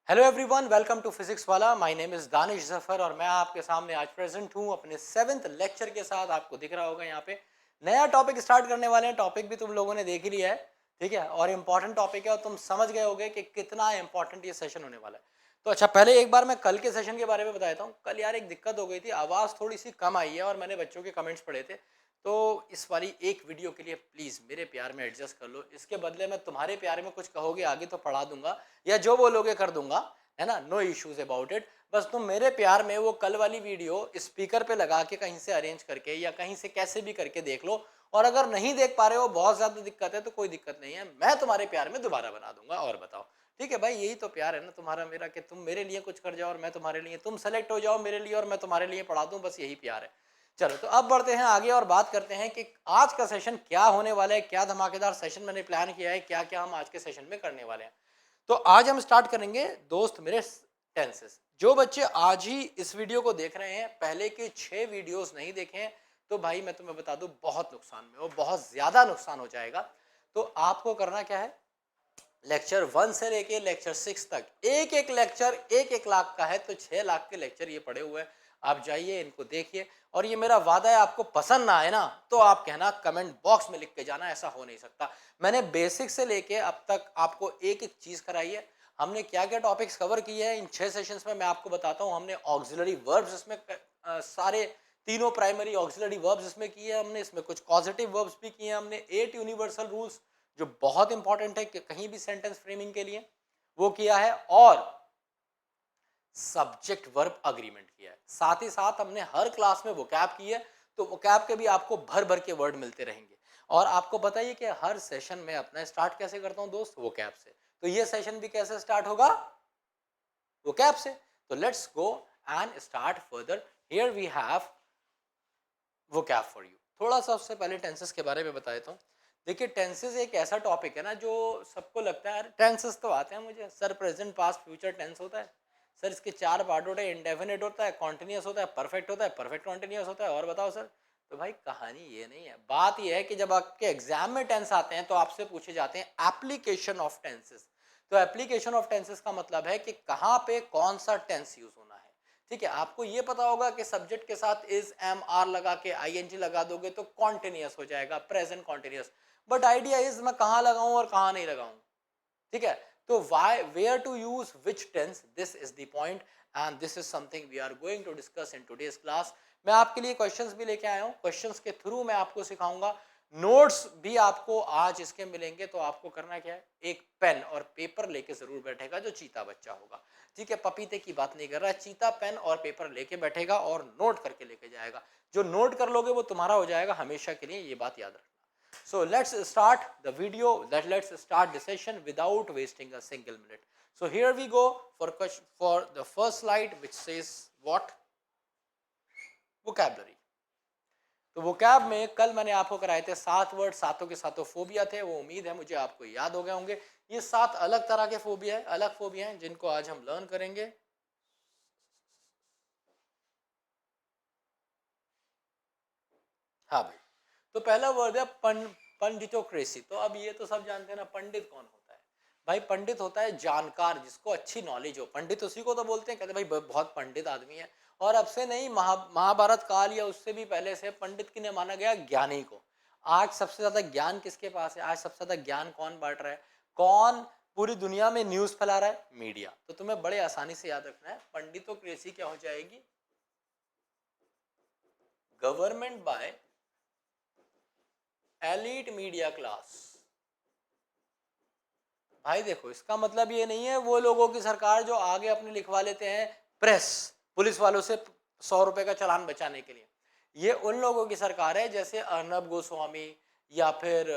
Hello everyone, welcome to physics Wallah. My name is Danish Zafar और मैं आपके सामने आज प्रेजेंट हूँ अपने 7th लेक्चर के साथ। आपको दिख रहा होगा यहाँ पे नया टॉपिक स्टार्ट करने वाले हैं। टॉपिक भी तुम लोगों ने देख ही लिया है, ठीक है, और इम्पॉर्टेंट टॉपिक है और तुम समझ गए होगे कि कितना इंपॉर्टेंट ये सेशन होने वाला है। तो अच्छा, पहले एक बार मैं कल के सेशन के बारे में बता देता हूँ। कल यार एक दिक्कत हो गई थी, आवाज़ थोड़ी सी कम आई है और मैंने बच्चों के कमेंट्स पढ़े थे। तो इस वाली एक वीडियो के लिए प्लीज़ मेरे प्यार में एडजस्ट कर लो। इसके बदले मैं तुम्हारे प्यार में कुछ कहोगे आगे तो पढ़ा दूंगा, या जो बोलोगे कर दूंगा, है ना। No issues about it. बस तुम मेरे प्यार में वो कल वाली वीडियो स्पीकर पे लगा के कहीं से अरेंज करके या कहीं से कैसे भी करके देख लो। और अगर नहीं देख पा रहे हो, बहुत ज्यादा दिक्कत है, तो कोई दिक्कत नहीं है, मैं तुम्हारे प्यार में दोबारा बना दूंगा। और बताओ, ठीक है भाई, यही तो प्यार है ना तुम्हारा मेरा, कि तुम मेरे लिए कुछ कर जाओ और मैं तुम्हारे लिए, तुम सेलेक्ट हो जाओ मेरे लिए और मैं तुम्हारे लिए पढ़ा दूं, बस यही प्यार है। चलो, तो अब बढ़ते हैं आगे और बात करते हैं कि आज का सेशन क्या होने वाला है, क्या धमाकेदार सेशन मैंने प्लान किया है, क्या क्या हम आज के सेशन में करने वाले हैं। तो आज हम स्टार्ट करेंगे दोस्त मेरे टेंसेस। जो बच्चे आज ही इस वीडियो को देख रहे हैं, पहले के 6 वीडियोस नहीं देखे हैं, तो भाई मैं तुम्हें बता दूं बहुत नुकसान में हो, बहुत ज्यादा नुकसान हो जाएगा। तो आपको करना क्या है, लेक्चर 1 से लेके लेक्चर 6 तक एक एक लेक्चर 1-1 लाख का है, तो 6 लाख के लेक्चर ये पड़े हुए हैं। आप जाइए, इनको देखिए, और ये मेरा वादा है, आपको पसंद ना आए ना तो आप कहना कमेंट बॉक्स में लिख के जाना, ऐसा हो नहीं सकता। मैंने बेसिक से लेके अब तक आपको एक एक चीज कराई है। हमने क्या क्या टॉपिक्स कवर किए हैं इन 6 सेशंस में, मैं आपको बताता हूँ। हमने ऑक्सिलरी वर्ब्स इसमें सारे तीनों प्राइमरी ऑक्सिलरी वर्ब्स इसमें किए हैं हमने, इसमें कुछ पॉजिटिव वर्ब्स भी किए हैं हमने, 8 यूनिवर्सल रूल्स जो बहुत इंपॉर्टेंट है कि कहीं भी सेंटेंस फ्रेमिंग के लिए, वो किया है, और सब्जेक्ट वर्ब अग्रीमेंट किया है। साथ ही साथ हमने हर क्लास में वोकैब की है, तो वोकैब के भी आपको भर भर के वर्ड मिलते रहेंगे। और आपको बताइए कि हर सेशन में अपना स्टार्ट कैसे करता हूं दोस्त, वोकैब से। तो ये सेशन भी कैसे स्टार्ट होगा, वोकैब से। तो let's go and start further. Here we have vocab for you. थोड़ा सा उससे पहले टेंसेस के बारे में बता देता हूँ। देखिए, टेंसेस एक ऐसा टॉपिक है ना जो सबको लगता है, टेंसेस तो आते हैं मुझे sir, present past future tense होता है सर, इसके 4 पार्ट होते हैं, इंडेफिनिट होता है, कॉन्टिन्यूस होता है, परफेक्ट होता है, परफेक्ट कॉन्टिन्यूस होता है, और बताओ सर। तो भाई कहानी ये नहीं है, बात ये है कि जब आपके एग्जाम में टेंस आते हैं तो आपसे पूछे जाते हैं एप्लीकेशन ऑफ टेंसेस। तो एप्लीकेशन ऑफ टेंसेस का मतलब है कि कहाँ पे कौन सा टेंस यूज होना है। ठीक है, आपको ये पता होगा कि सब्जेक्ट के साथ इज एम आर लगा के आईएनजी लगा दोगे तो कॉन्टिन्यूस हो जाएगा, present continuous. But idea is मैं कहाँ लगाऊं और कहाँ नहीं लगाऊं। ठीक है, तो why where to use which tense, this is the point, and this is something we are going to discuss in today's class. मैं आपके लिए क्वेश्चंस भी लेके आया हूँ, क्वेश्चंस के थ्रू मैं आपको सिखाऊंगा। नोट्स भी आपको आज इसके मिलेंगे। तो आपको करना क्या है, एक पेन और पेपर लेके जरूर बैठेगा जो चीता बच्चा होगा। ठीक है, पपीते की बात नहीं कर रहा है, चीता पेन और पेपर लेके बैठेगा और नोट करके लेके जाएगा। जो नोट कर लोगे वो तुम्हारा हो जाएगा हमेशा के लिए, ये बात याद रखना। So let's start the video, let's start the session without wasting a single minute. So here we go for the first slide, which says what, vocabulary. तो वोकैब में कल मैंने आपको कराए थे 7 वर्ड, सातों के सातों फोबिया थे। वो उम्मीद है मुझे आपको याद हो गए होंगे। ये 7 अलग तरह के फोबिया है, अलग फोबिया हैं जिनको आज हम लर्न करेंगे। हाँ भाई, तो पहला वर्ड है पंडितोक्रेसी। तो अब ये तो सब जानते हैं ना, पंडित कौन होता है। भाई पंडित होता है जानकार, जिसको अच्छी नॉलेज हो। पंडित उसी को तो बोलते हैं, कहते हैं भाई बहुत पंडित आदमी है। और अब से नहीं, महाभारत काल या उससे भी पहले से पंडित किन्हें माना गया, ज्ञानी को। आज सबसे ज्यादा ज्ञान किसके पास है, आज सबसे ज्यादा ज्ञान कौन बांट रहा है, कौन पूरी दुनिया में न्यूज फैला रहा है, मीडिया। तो तुम्हें बड़े आसानी से याद रखना है, पंडितोक्रेसी क्या हो जाएगी, government by elite media class. भाई देखो, इसका मतलब ये नहीं है वो लोगों की सरकार जो आगे अपने लिखवा लेते हैं प्रेस पुलिस वालों से 100 रुपए का चालान बचाने के लिए। ये उन लोगों की सरकार है जैसे अर्नब गोस्वामी, या फिर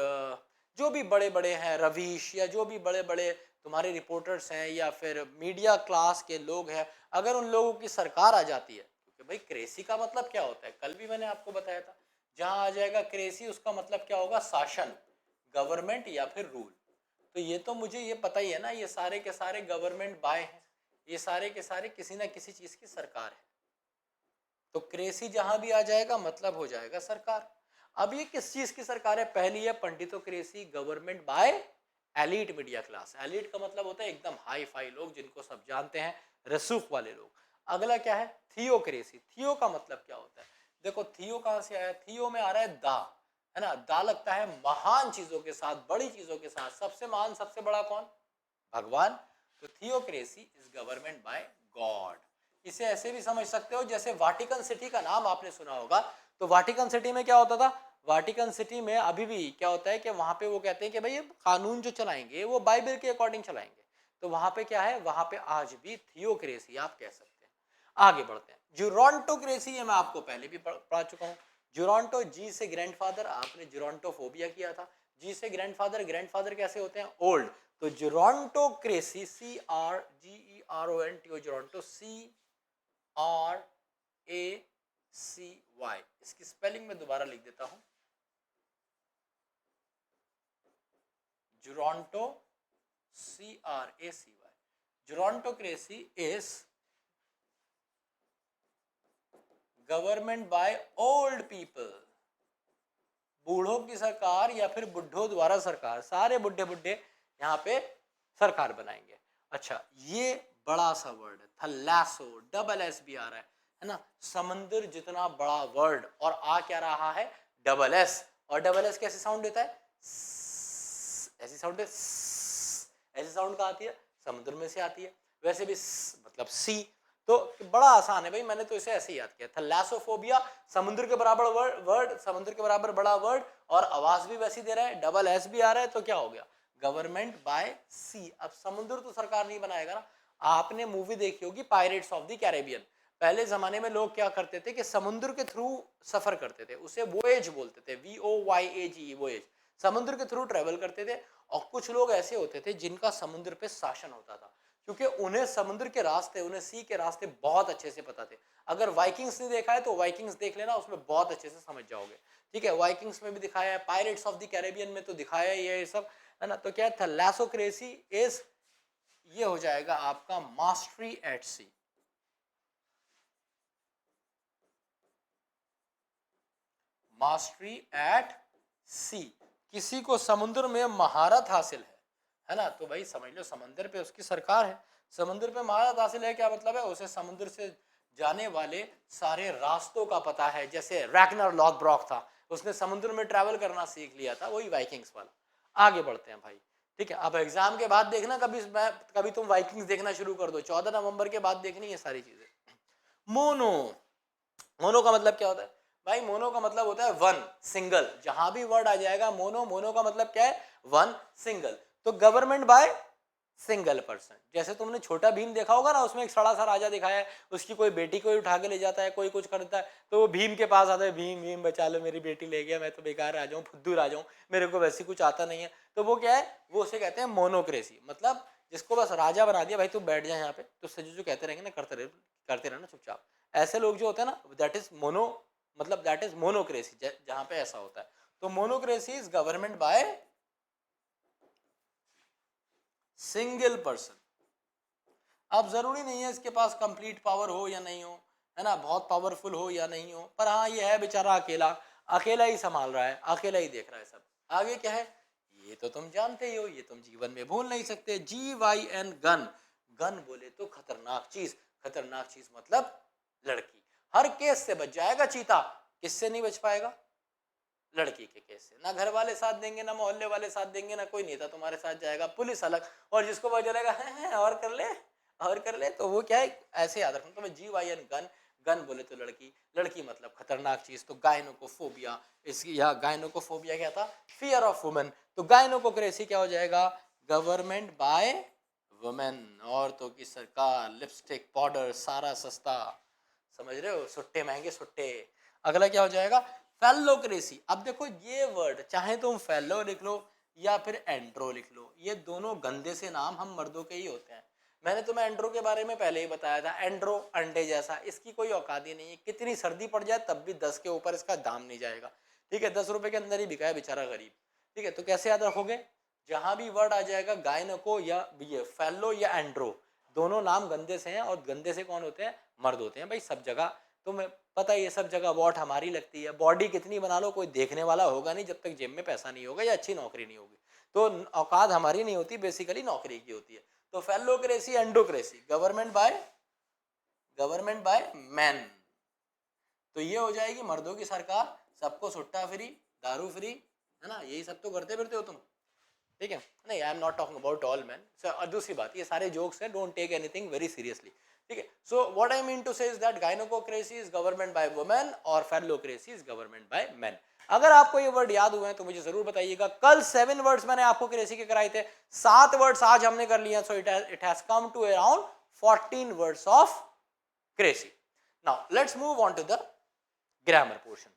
जो भी बड़े बड़े हैं, रवीश, या जो भी बड़े बड़े तुम्हारे रिपोर्टर्स हैं, या फिर मीडिया क्लास के लोग हैं। अगर उन लोगों की सरकार आ जाती है, क्योंकि भाई क्रेसी का मतलब क्या होता है, कल भी मैंने आपको बताया था। जहां आ जाएगा क्रेसी, उसका मतलब क्या होगा, शासन, गवर्नमेंट या फिर रूल। तो ये तो मुझे ये पता ही है ना, ये सारे के सारे गवर्नमेंट बाय हैं, ये सारे के सारे किसी ना किसी चीज की सरकार है। तो क्रेसी जहां भी आ जाएगा मतलब हो जाएगा सरकार। अब ये किस चीज की सरकार है, पहली है पंडितों cracy, government by elite media class. Elite का मतलब होता है एकदम हाई फाई लोग जिनको सब जानते हैं, रसूख वाले लोग। अगला क्या है? थियोक्रेसी। थियो का मतलब क्या होता है? देखो थियो कहां से आया? थियो में आ रहा है दा, है ना। दा लगता है महान चीजों के साथ, बड़ी चीजों के साथ। सबसे महान, सबसे बड़ा कौन? भगवान। तो theocracy is government bye God. इसे ऐसे भी समझ सकते हो जैसे वाटिकन सिटी का नाम आपने सुना होगा। तो वाटिकन सिटी में क्या होता था? वाटिकन सिटी में अभी भी क्या होता है कि वहां पे वो कहते हैं कि भाई ये कानून जो चलाएंगे वो बाइबल के अकॉर्डिंग चलाएंगे। तो वहां पे क्या है? वहां पे आज भी थियोक्रेसी आप कह सकते हैं। आगे बढ़ते हैं। जुरांटोक्रेसी, ये मैं आपको पहले भी पढ़ा चुका हूँ। जुरांटो, जी से ग्रैंडफादर, आपने जुरांटोफोबिया किया था। जी से ग्रैंडफादर, ग्रैंडफादर कैसे होते हैं? ओल्ड। तो जुरांटोक्रेसी, CRGERONTO, जुरांटो, CRACY। इसकी स्पेलिंग में दोबारा लिख देता हूं, geronto, CRACY। Gerontocracy is government by old people. बूढ़ों की सरकार या फिर बुढ़ों द्वारा सरकार, सारे बुढ़े बुढ़े यहाँ पे सरकार बनाएंगे। अच्छा, ये बड़ा सा वर्ड है थैलासो, डबल एस भी आ रहा है ना। समुद्र जितना बड़ा वर्ड और आ क्या रहा है? Double S. और डबल एस कैसे साउंड देता है? ऐसी साउंड है। ऐसी साउंड कहाँ आती है? समुद्र में से आती है। वैसे भी मतलब सी। तो बड़ा आसान है भाई, मैंने तो इसे ऐसे ही याद किया। थैलासोफोबिया, समुद्र के बराबर वर्ड, समुद्र के बराबर बड़ा वर्ड, और आवाज भी वैसी दे रहा है, डबल एस भी आ रहा है। तो क्या हो गया? गवर्नमेंट बाय सी। अब समुद्र तो सरकार नहीं बनाएगा ना। आपने मूवी देखी होगी पायरेट्स ऑफ द कैरेबियन। पहले जमाने में लोग क्या करते थे कि समुद्र के थ्रू सफर करते थे, उसे वोएज बोलते थे, VOYAGE, वोएज। समुद्र के थ्रू ट्रेवल करते थे। और कुछ लोग ऐसे होते थे जिनका समुद्र पे शासन होता था, क्योंकि उन्हें समुद्र के रास्ते, उन्हें सी के रास्ते बहुत अच्छे से पता थे। अगर वाइकिंग्स ने देखा है तो वाइकिंग्स देख लेना, उसमें बहुत अच्छे से समझ जाओगे। ठीक है, वाइकिंग्स में भी दिखाया है, पायरेट्स ऑफ द कैरेबियन में तो दिखाया ही है ये सब, है ना। तो क्या है? थैलासोक्रेसी इज, ये हो जाएगा आपका मास्टरी एट सी। मास्टरी एट सी, किसी को समुद्र में महारत हासिल है ना। तो भाई समझ लो समुद्र पे उसकी सरकार है। समुद्र पे महारत हासिल है, क्या मतलब है? उसे समुद्र से जाने वाले सारे रास्तों का पता है। जैसे रैगनर लॉथब्रॉक था, उसने समुद्र में ट्रैवल करना सीख लिया था, वही वाइकिंग्स वाला। आगे बढ़ते हैं भाई। ठीक है, अब एग्जाम के बाद देखना, कभी तुम वाइकिंग्स देखना शुरू कर दो, 14 नवंबर के बाद देखनी है सारी चीजें। मोनो, मोनो का मतलब क्या होता है भाई? मोनो का मतलब होता है वन, सिंगल। जहां भी वर्ड आ जाएगा मोनो, मोनो का मतलब क्या है? One, single. तो गवर्नमेंट बाय सिंगल पर्सन। जैसे तुमने छोटा भीम देखा होगा ना, उसमें एक सड़ा सा राजा दिखाया है, उसकी कोई बेटी को उठा के ले जाता है, कोई कुछ करता है, तो वो भीम के पास आता है, भीम भीम बचा लो, मेरी बेटी ले गया, मैं तो बेकार राजा हूँ, फुद्दू राजा हूँ, मेरे को वैसे कुछ आता नहीं है। तो वो क्या है? वो उसे कहते हैं मोनोक्रेसी। मतलब जिसको बस राजा बना दिया, भाई तू बैठ जा यहाँ पे, तो सजू जो कहते रहेंगे ना, करते रहना चुपचाप। ऐसे लोग जो होते हैं ना, दैट इज मोनो, मतलब दैट इज मोनोक्रेसी, जहां पे ऐसा होता है। तो monocracy is government by single person. अब जरूरी नहीं है इसके पास कंप्लीट पावर हो या नहीं हो, है ना, बहुत पावरफुल हो या नहीं हो, पर हाँ ये है बेचारा अकेला, अकेला ही संभाल रहा है, अकेला ही देख रहा है सब। आगे क्या है? ये तो तुम जानते ही हो, ये तुम जीवन में भूल नहीं सकते। GYN, gun. गन बोले तो खतरनाक चीज। खतरनाक चीज मतलब लड़की। हर केस से बच जाएगा चीता। किससे नहीं बच पाएगा? लड़की के केस से। ना घर वाले साथ देंगे, ना मोहल्ले वाले साथ देंगे, ना कोई नेता तुम्हारे साथ जाएगा, पुलिस अलग। और जिसको पता चलेगा और कर ले, और कर ले, तो वो क्या है? ऐसे याद रखना तुम्हें। GYN, gun. गन बोले तो लड़की, लड़की मतलब खतरनाक चीज। तो गायनोकोफोबिया, इसकी या गायनोकोफोबिया क्या था? Fear of women. तो गायनोकोक्रेसी क्या हो जाएगा? Government by women. औरतों की सरकार, लिपस्टिक, पाउडर, सारा सस्ता। समझ रहे हो? सुट्टे महंगे सुट्टे। अगला क्या हो जाएगा? फेलोक्रेसी। अब देखो ये वर्ड, चाहे तुम फेलो लिख लो या फिर एंड्रो लिख लो, ये दोनों गंदे से नाम हम मर्दों के ही होते हैं। मैंने तुम्हें एंड्रो के बारे में पहले ही बताया था। एंड्रो अंडे जैसा, इसकी कोई औकात ही नहीं है, कितनी सर्दी पड़ जाए तब भी 10 के ऊपर इसका दाम नहीं जाएगा। ठीक है, 10 रुपए के अंदर ही बिका है बेचारा गरीब। ठीक है, तो कैसे याद रखोगे? जहां भी वर्ड आ जाएगा गायनको या ये फेलो या एंड्रो, दोनों नाम गंदे से हैं। और गंदे से कौन होते हैं? मर्द होते हैं भाई सब जगह। तुम्हें पता है ये सब जगह वॉट हमारी लगती है। बॉडी कितनी बना लो, कोई देखने वाला होगा नहीं जब तक जेब में पैसा नहीं होगा या अच्छी नौकरी नहीं होगी। तो औकात हमारी नहीं होती, बेसिकली नौकरी की होती है। तो फेलोक्रेसी, एंडोक्रेसी, गवर्नमेंट बाय मैन, तो ये हो जाएगी मर्दों की सरकार, सबको सुट्टा फ्री, दारू फ्री, है ना, यही सब तो करते फिरते हो तुम, ठीक है। नहीं, I am not talking about all man. और दूसरी बात, ये सारे जोक्स हैं, don't take anything very seriously, ठीक है। So what I mean to say is that gynaecocracy is government by women और phallocracy is government by men. अगर आपको ये वर्ड याद हुए हैं तो मुझे जरूर बताइएगा। कल 7 वर्ड्स मैंने आपको क्रेसी के कराए थे, 7 वर्ड्स आज हमने कर लिए, so it has come to around 14 words of crazy. Now let's move on to the grammar portion.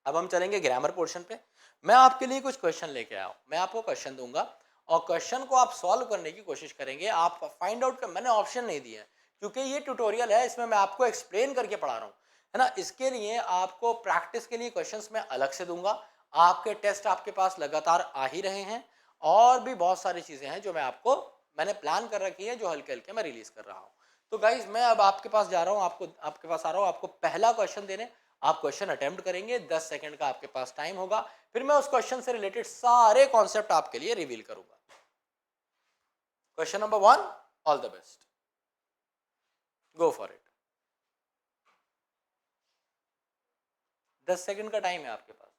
अब हम चलेंगे ग्रामर पोर्शन पे। मैं आपके लिए कुछ क्वेश्चन लेके आया हूं, मैं आपको क्वेश्चन दूंगा और क्वेश्चन को आप सॉल्व करने की कोशिश करेंगे। आप फाइंड आउट कर, मैंने ऑप्शन नहीं दिए हैं क्योंकि ये ट्यूटोरियल है, इसमें मैं आपको एक्सप्लेन करके पढ़ा रहा हूं, है ना। इसके लिए आपको प्रैक्टिस के लिए क्वेश्चंस मैं अलग से दूंगा। आपके टेस्ट आपके पास लगातार आ ही रहे हैं और भी बहुत सारी चीजें हैं जो मैंने प्लान कर रखी है, जो हल्के हल्के मैं रिलीज कर रहा हूँ। तो गाइज मैं अब आपके पास जा रहा हूँ, आपके पास आ रहा हूँ आपको पहला क्वेश्चन देने। आप क्वेश्चन अटेम्प्ट करेंगे, 10 सेकंड का आपके पास टाइम होगा, फिर मैं उस क्वेश्चन से रिलेटेड सारे कॉन्सेप्ट आपके लिए रिवील करूंगा। Question number 1, all the best, go for it. 10 second का टाइम है आपके पास।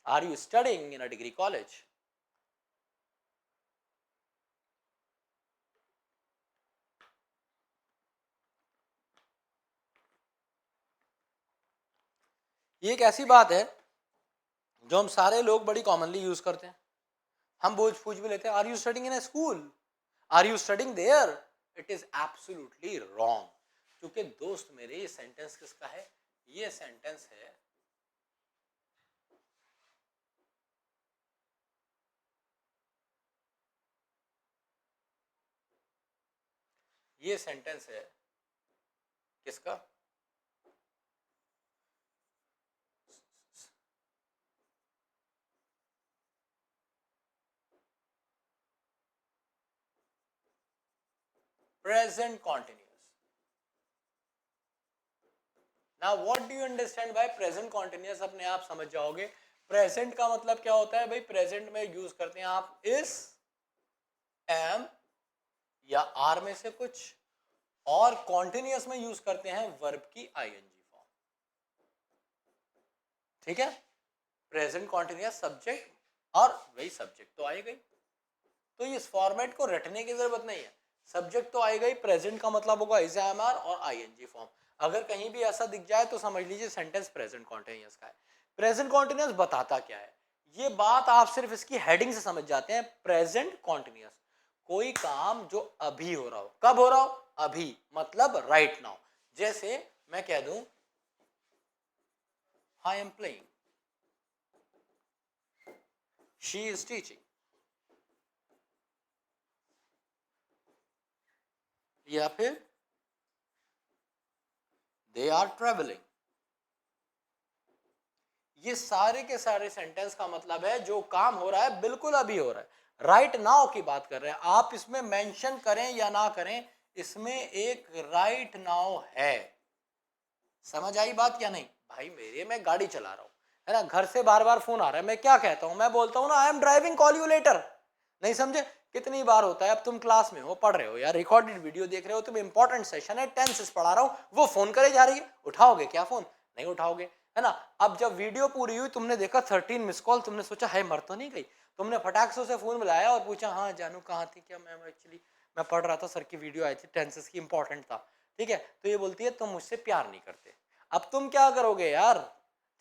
Are you studying in a degree college? ये एक ऐसी बात है जो हम सारे लोग बड़ी कॉमनली यूज करते हैं। हम पूछ भी लेते हैं, are you studying in a school, are you studying there? It is absolutely wrong, क्योंकि दोस्त मेरे ये सेंटेंस किसका है? ये सेंटेंस है किसका? Present continuous. Now what do you understand by present continuous? अपने आप समझ जाओगे। प्रेजेंट का मतलब क्या होता है भाई? प्रेजेंट में यूज करते हैं आप इस, एम या आर में से कुछ, और कॉन्टिन्यूस में यूज करते हैं वर्ब की आईएनजी फॉर्म, ठीक है। प्रेजेंट कॉन्टिन्यूस सब्जेक्ट और वही सब्जेक्ट तो आएगा ही, तो इस फॉर्मेट को रटने की जरूरत नहीं है। सब्जेक्ट तो आएगा ही, प्रेजेंट का मतलब होगा इज, एम, आर और आईएनजी फॉर्म। अगर कहीं भी ऐसा दिख जाए तो समझ लीजिए सेंटेंस प्रेजेंट कॉन्टिन्यूस का है। प्रेजेंट कॉन्टिन्यूस बताता क्या है? ये बात आप सिर्फ इसकी हेडिंग से समझ जाते हैं। प्रेजेंट कॉन्टिन्यूस, कोई काम जो अभी हो रहा हो। कब हो रहा हो? अभी, मतलब राइट नाउ। जैसे मैं कह दूं I am playing, she is teaching, या फिर दे आर ट्रेवलिंग। ये सारे के सारे सेंटेंस का मतलब है जो काम हो रहा है बिल्कुल अभी हो रहा है, राइट नाउ की बात कर रहे हैं। आप इसमें मेंशन करें या ना करें, इसमें एक राइट नाउ है। समझ आई बात क्या नहीं? भाई मेरे, मैं गाड़ी चला रहा हूं, है ना, घर से बार बार फोन आ रहा है, मैं क्या कहता हूं? मैं बोलता हूं ना I am driving, call you later. नहीं समझे? कितनी बार होता है, अब तुम क्लास में हो, पढ़ रहे हो या रिकॉर्डेड वीडियो देख रहे हो, तुम इंपॉर्टेंट सेशन है, टेंसेस पढ़ा रहा हूं, वो फोन करे जा रही है, उठाओगे क्या फोन? नहीं उठाओगे, है ना। अब जब वीडियो पूरी हुई, तुमने देखा 13 मिस कॉल, तुमने सोचा है मर तो नहीं गई, तुमने फटाक से उसे फोन मिलाया और पूछा हाँ जानू कहाँ थी? क्या मैम, एक्चुअली मैं पढ़ रहा था, सर की वीडियो आई थी, टेंसेस की, इंपॉर्टेंट था, ठीक है। तो ये बोलती है तुम मुझसे प्यार नहीं करते। अब तुम क्या करोगे यार?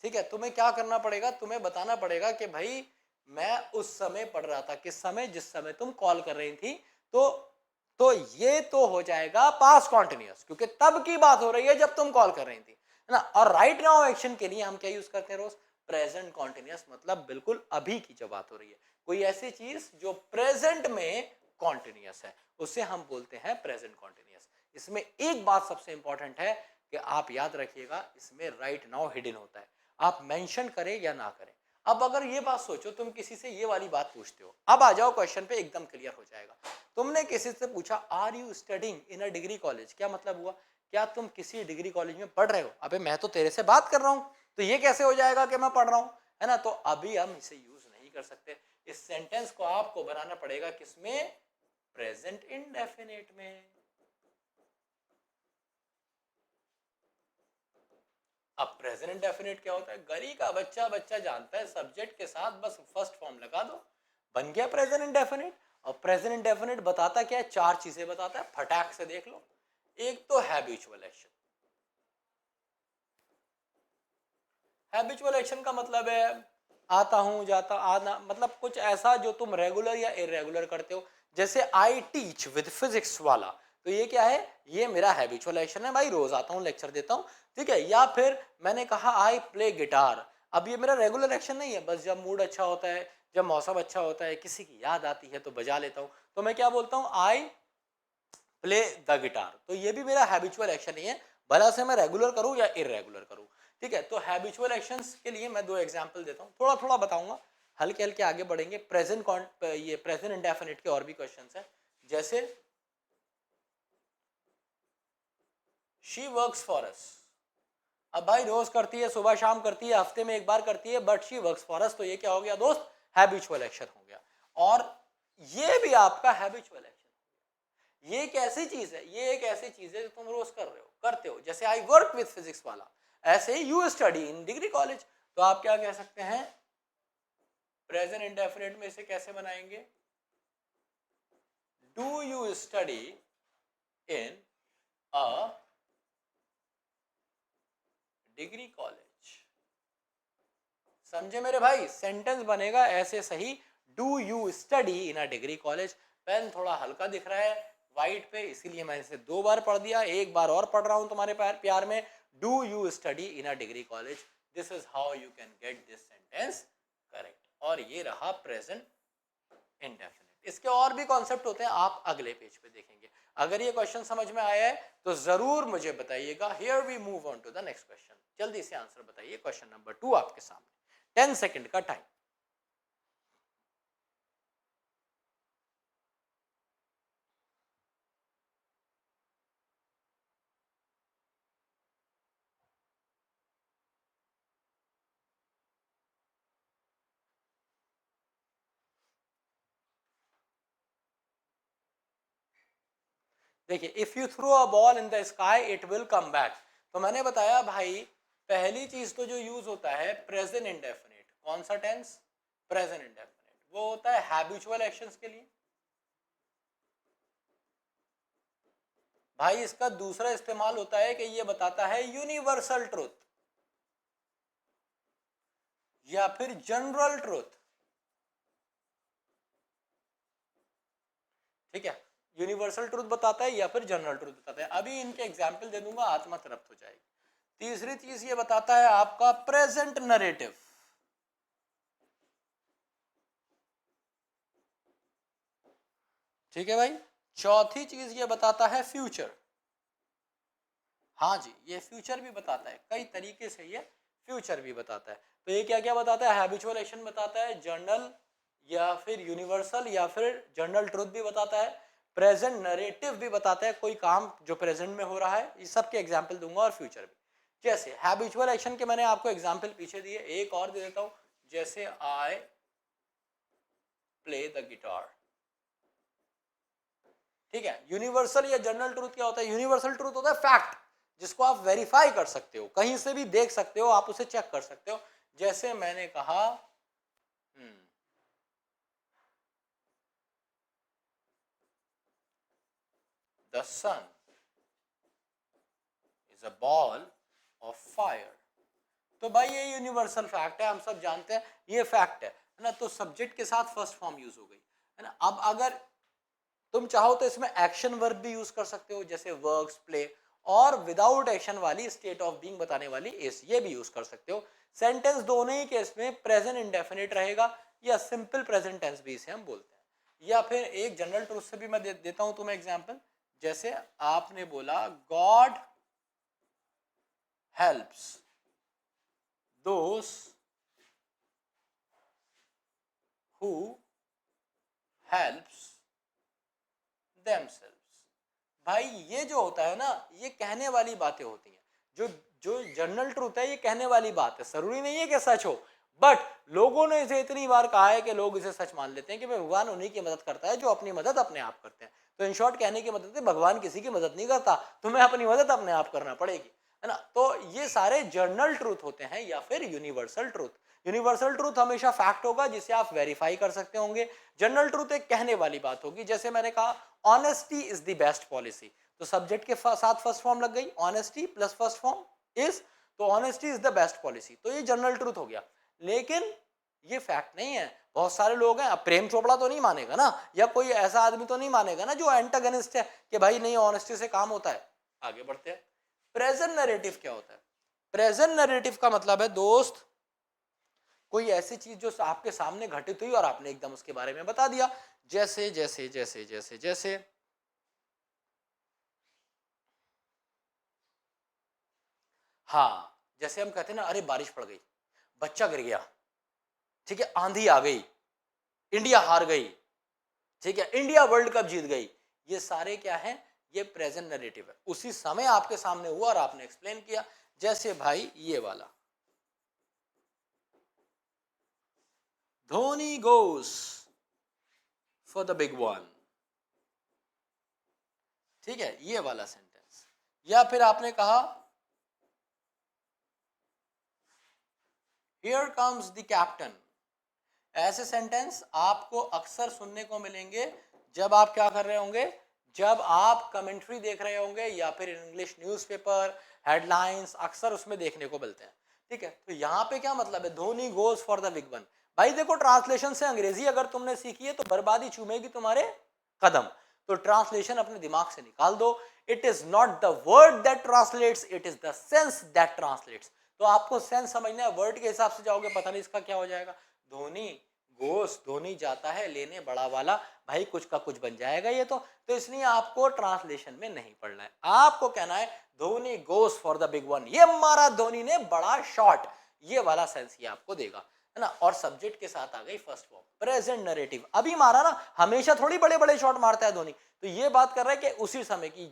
ठीक है, तुम्हें क्या करना पड़ेगा? तुम्हें बताना पड़ेगा कि भाई मैं उस समय पढ़ रहा था। किस समय? जिस समय तुम कॉल कर रही थी। तो ये तो हो जाएगा पास्ट कॉन्टिन्यूअस, क्योंकि तब की बात हो रही है जब तुम कॉल कर रही थी, है ना। और राइट नाउ एक्शन के लिए हम क्या यूज करते हैं रोज? प्रेजेंट कॉन्टिन्यूअस, मतलब बिल्कुल अभी की जो बात हो रही है, कोई ऐसी चीज जो प्रेजेंट में कॉन्टिन्यूअस है, उसे हम बोलते हैं प्रेजेंट कॉन्टिन्यूअस। इसमें एक बात सबसे इंपॉर्टेंट है कि आप याद रखिएगा, इसमें राइट नाउ हिडन होता है, आप मेंशन करें या ना करें। अब अगर ये बात सोचो, तुम किसी से ये वाली बात पूछते हो, अब आ जाओ क्वेश्चन पे, एकदम क्लियर हो जाएगा। तुमने किसी से पूछा are you studying in a degree college, क्या मतलब हुआ? क्या तुम किसी डिग्री कॉलेज में पढ़ रहे हो? अबे मैं तो तेरे से बात कर रहा हूं, तो ये कैसे हो जाएगा कि मैं पढ़ रहा हूं, है ना। तो अभी हम इसे यूज नहीं कर सकते। इस सेंटेंस को आपको बनाना पड़ेगा किसमें? प्रेजेंट इंडेफिनिट में। अब प्रेजेंट इंडेफिनिट क्या होता है? गली का बच्चा बच्चा जानता है, सब्जेक्ट के साथ बस फर्स्ट फॉर्म लगा दो, बन गया प्रेजेंट इंडेफिनिट। और प्रेजेंट इंडेफिनिट बताता क्या है? 4 चीजें बताता है, फटाक से देख लो। एक तो हैबिचुअल एक्शन। हैबिचुअल एक्शन का मतलब है आता हूं, जाता, आना, मतलब कुछ ऐसा जो तुम रेगुलर या इरेगुलर करते हो। जैसे आई टीच विद फिजिक्स वाला, तो ये क्या है? ये मेरा हैबिचुअल एक्शन है भाई, रोज आता हूँ, लेक्चर देता हूँ, ठीक है। या फिर मैंने कहा आई प्ले गिटार, अब ये मेरा रेगुलर एक्शन नहीं है, बस जब मूड अच्छा होता है, जब मौसम अच्छा होता है, किसी की याद आती है तो बजा लेता हूँ, तो मैं क्या बोलता हूँ? I play the guitar. तो ये भी मेरा हैबिचुअल एक्शन ही है, भला से मैं रेगुलर करूँ या इरेगुलर करूँ, ठीक है। तो हैबिचुअल एक्शंस के लिए मैं 2 एग्जांपल देता हूँ, थोड़ा थोड़ा बताऊंगा, हल्के हल्के आगे बढ़ेंगे। ये प्रेजेंट इंडेफिनिट के और भी क्वेश्चंस हैं, जैसे शी वर्क्स फॉर अस। अब भाई रोज करती है, सुबह शाम करती है, हफ्ते में एक बार करती है, but she works for us, तो ये क्या हो गया दोस्त? हैबिचुअल एक्शन हो गया। और ये भी आपका हैबिचुअल एक्शन। ये एक ऐसी चीज है, ये एक ऐसी चीज है जो तुम रोज कर रहे हो, करते हो। जैसे I work with physics Wallah, ऐसे ही you study in degree college, तो आप क्या कह सकते हैं? प्रेजेंट इंडेफिनिट में इसे कैसे बनाएंगे? Do you study in a degree college. समझे मेरे भाई? सेंटेंस बनेगा ऐसे सही, do you study in a degree college. Pen थोड़ा हल्का दिख रहा है वाइट पे, इसीलिए मैं इसे 2 बार पढ़ दिया, एक बार और पढ़ रहा हूं तुम्हारे प्यार में। Do you study in a degree college, this is how you can get this sentence correct. और ये रहा प्रेजेंट इंडेफिनिट। इसके और भी कॉन्सेप्ट होते हैं, आप अगले पेज पे देखेंगे। अगर ये क्वेश्चन समझ में आया है तो जरूर मुझे बताइएगा। Here we move on to the next question. जल्दी से आंसर बताइए। क्वेश्चन नंबर 2 आपके सामने, 10 सेकंड का टाइम। देखिए, if you throw a ball in the sky it will come back. तो मैंने बताया भाई, पहली चीज तो जो यूज होता है प्रेजेंट इंडेफिनिट, कौन सा टेंस? Present indefinite. वो होता है हैबिचुअल एक्शंस के लिए। भाई इसका दूसरा इस्तेमाल होता है कि ये बताता है यूनिवर्सल ट्रूथ या फिर जनरल ट्रूथ, ठीक है। यूनिवर्सल ट्रूथ बताता है या फिर जनरल ट्रूथ बताता है। अभी इनके एग्जाम्पल दे दूंगा, आत्मा तृप्त हो जाएगी। तीसरी चीज ये बताता है आपका प्रेजेंट नरेटिव, ठीक है भाई। चौथी चीज ये बताता है फ्यूचर। हाँ जी, ये फ्यूचर भी बताता है, कई तरीके से ये फ्यूचर भी बताता है। तो ये क्या क्या बताता है? हैबिचुअल एक्शन बताता है, जर्नल या फिर यूनिवर्सल या फिर जनरल ट्रूथ भी बताता है, प्रेजेंट नरेटिव भी बताता है, कोई काम जो प्रेजेंट में हो रहा है। इस सब के एग्जाम्पल दूंगा, और फ्यूचर भी। जैसे हैबिचुअल एक्शन के मैंने आपको एग्जाम्पल पीछे दिए, एक और दे देता हूं। जैसे आई प्ले द गिटार, ठीक है। यूनिवर्सल या जनरल ट्रूथ क्या होता है? यूनिवर्सल ट्रूथ होता है फैक्ट, जिसको आप वेरीफाई कर सकते हो, कहीं से भी देख सकते हो, आप उसे चेक कर सकते हो। जैसे मैंने कहा the sun is a ball of fire. तो भाई ये यूनिवर्सल फैक्ट है, हम सब जानते हैं ये फैक्ट है ना। तो सब्जेक्ट के साथ फर्स्ट फॉर्म यूज हो गई, है ना। अब अगर तुम चाहो तो इसमें एक्शन वर्ब भी यूज कर सकते हो, जैसे वर्क्स, प्ले, और विदाउट एक्शन वाली स्टेट ऑफ बीइंग बताने वाली इस, ये भी यूज कर सकते हो। सेंटेंस दोनों ही केस में प्रेजेंट इंडेफिनिट रहेगा, या सिंपल प्रेजेंट टेंस भी इसे हम बोलते हैं। या फिर एक जनरल ट्रूथ से भी मैं देता हूं तुम्हें एग्जांपल। जैसे आपने बोला God helps those who helps themselves। भाई ये जो होता है ना, ये कहने वाली बातें होती हैं। जो जो जनरल ट्रूथ है ये कहने वाली बात है, जरूरी नहीं है कि सच हो, बट लोगों ने इसे इतनी बार कहा है कि लोग इसे सच मान लेते हैं कि भगवान उन्हीं की मदद करता है जो अपनी मदद अपने आप करते हैं। तो इन शॉर्ट कहने की मतलब है भगवान किसी की मदद नहीं करता, तुम्हें अपनी मदद अपने आप करना पड़ेगी, है ना। तो ये सारे जर्नल ट्रूथ होते हैं या फिर यूनिवर्सल ट्रूथ। यूनिवर्सल ट्रूथ हमेशा फैक्ट होगा जिसे आप वेरीफाई कर सकते होंगे। जनरल ट्रूथ एक कहने वाली बात होगी, जैसे मैंने कहा honesty is the best policy, तो सब्जेक्ट के साथ फर्स्ट फॉर्म लग गई, honesty plus first form is, तो honesty is the best policy, तो ये जनरल ट्रूथ हो गया। लेकिन ये फैक्ट नहीं है। बहुत सारे लोग हैं, अब प्रेम चोपड़ा तो नहीं मानेगा ना, या कोई ऐसा आदमी तो नहीं मानेगा ना जो एंटागनिस्ट है कि भाई नहीं ऑनेस्टी से काम होता है। आगे बढ़ते हैं। प्रेजेंट नैरेटिव क्या होता है? प्रेजेंट नैरेटिव का मतलब है दोस्त कोई ऐसी चीज जो आपके सामने घटित हुई और आपने एकदम उसके बारे में बता दिया। जैसे जैसे जैसे जैसे जैसे हाँ, जैसे हम कहते हैं ना, अरे बारिश पड़ गई, बच्चा गिर गया, ठीक है, आंधी आ गई, इंडिया हार गई, ठीक है, इंडिया वर्ल्ड कप जीत गई। ये सारे क्या है? ये प्रेजेंट नैरेटिव है, उसी समय आपके सामने हुआ और आपने एक्सप्लेन किया। जैसे भाई ये वाला, Dhoni goes for the big one, ठीक है, ये वाला सेंटेंस। या फिर आपने कहा हियर कम्स द कैप्टन। ऐसे सेंटेंस आपको अक्सर सुनने को मिलेंगे जब आप क्या कर रहे होंगे, जब आप कमेंट्री देख रहे होंगे या फिर इंग्लिश न्यूज़पेपर हेडलाइंस, अक्सर उसमें देखने को मिलते हैं, ठीक है। तो यहाँ पे क्या मतलब है, Dhoni goes for the big one. भाई देखो, ट्रांसलेशन से अंग्रेजी अगर तुमने सीखी है तो बर्बादी चूमेगी तुम्हारे कदम, तो ट्रांसलेशन अपने दिमाग से निकाल दो। It is not the word that translates, it is the sense that translates. तो आपको सेंस समझना है, वर्ड के हिसाब से जाओगे पता नहीं इसका क्या हो जाएगा। धोनी गोस, धोनी जाता है लेने बड़ा वाला, भाई कुछ का कुछ बन जाएगा ये तो इसलिए आपको ट्रांसलेशन में नहीं पढ़ना है, आपको कहना है Dhoni goes for the big one, ये मारा धोनी ने बड़ा शॉट, ये वाला सेंस ये आपको देगा, है ना। और सब्जेक्ट के साथ आ गई फर्स्ट फॉर्म प्रेजेंट नैरेटिव, अभी मारा ना, हमेशा थोड़ी बड़े बड़े शॉट मारता है धोनी, तो ये बात कर रहा है कि उसी समय की।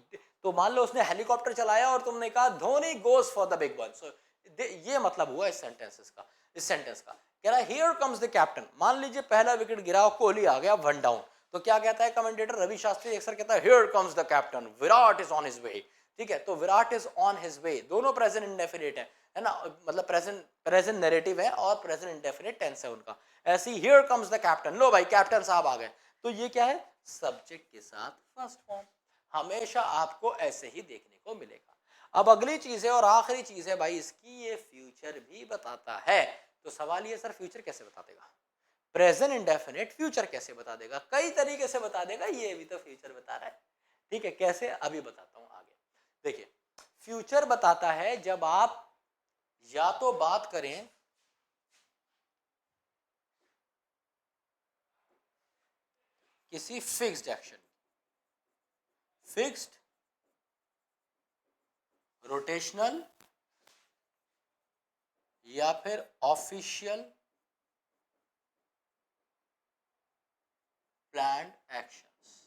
तो मान लो उसने हेलीकॉप्टर चलाया और तुमने कहा Dhoni goes for the big one, so ये मतलब हुआ इस सेंटेंस का। इस सेंटेंस का कह रहा है हियर कम्स द कैप्टन, मान लीजिए पहला विकेट गिरा और कोहली आ गया वन डाउन, तो क्या कहता है कमेंटेटर रवि शास्त्री अक्सर कहता है here comes the captain, Virat is on his way, ठीक है। तो Virat is on his way, दोनों प्रेजेंट इंडेफिनिट है ना, मतलब प्रेजेंट नैरेटिव है और प्रेजेंट इंडेफिनिट टेंस है उनका। ऐसी हियर कम्स द कैप्टन, लो भाई कैप्टन साहब आ गए, तो ये क्या है, सब्जेक्ट के साथ फर्स्ट फॉर्म, हमेशा आपको ऐसे ही देखने को मिलेगा। अब अगली चीज है और आखिरी चीज है भाई इसकी, ये फ्यूचर भी बताता है। तो सवाल ये सर फ्यूचर कैसे बता देगा, प्रेजेंट इंडेफिनिट फ्यूचर कैसे बता देगा? कई तरीके से बता देगा, ये भी तो फ्यूचर बता रहा है, ठीक है। कैसे, अभी बताता हूं आगे। देखिए, फ्यूचर बताता है जब आप या तो बात करें किसी फिक्स्ड एक्शन, फिक्स्ड, रोटेशनल या फिर ऑफिशियल प्लान्ड एक्शंस,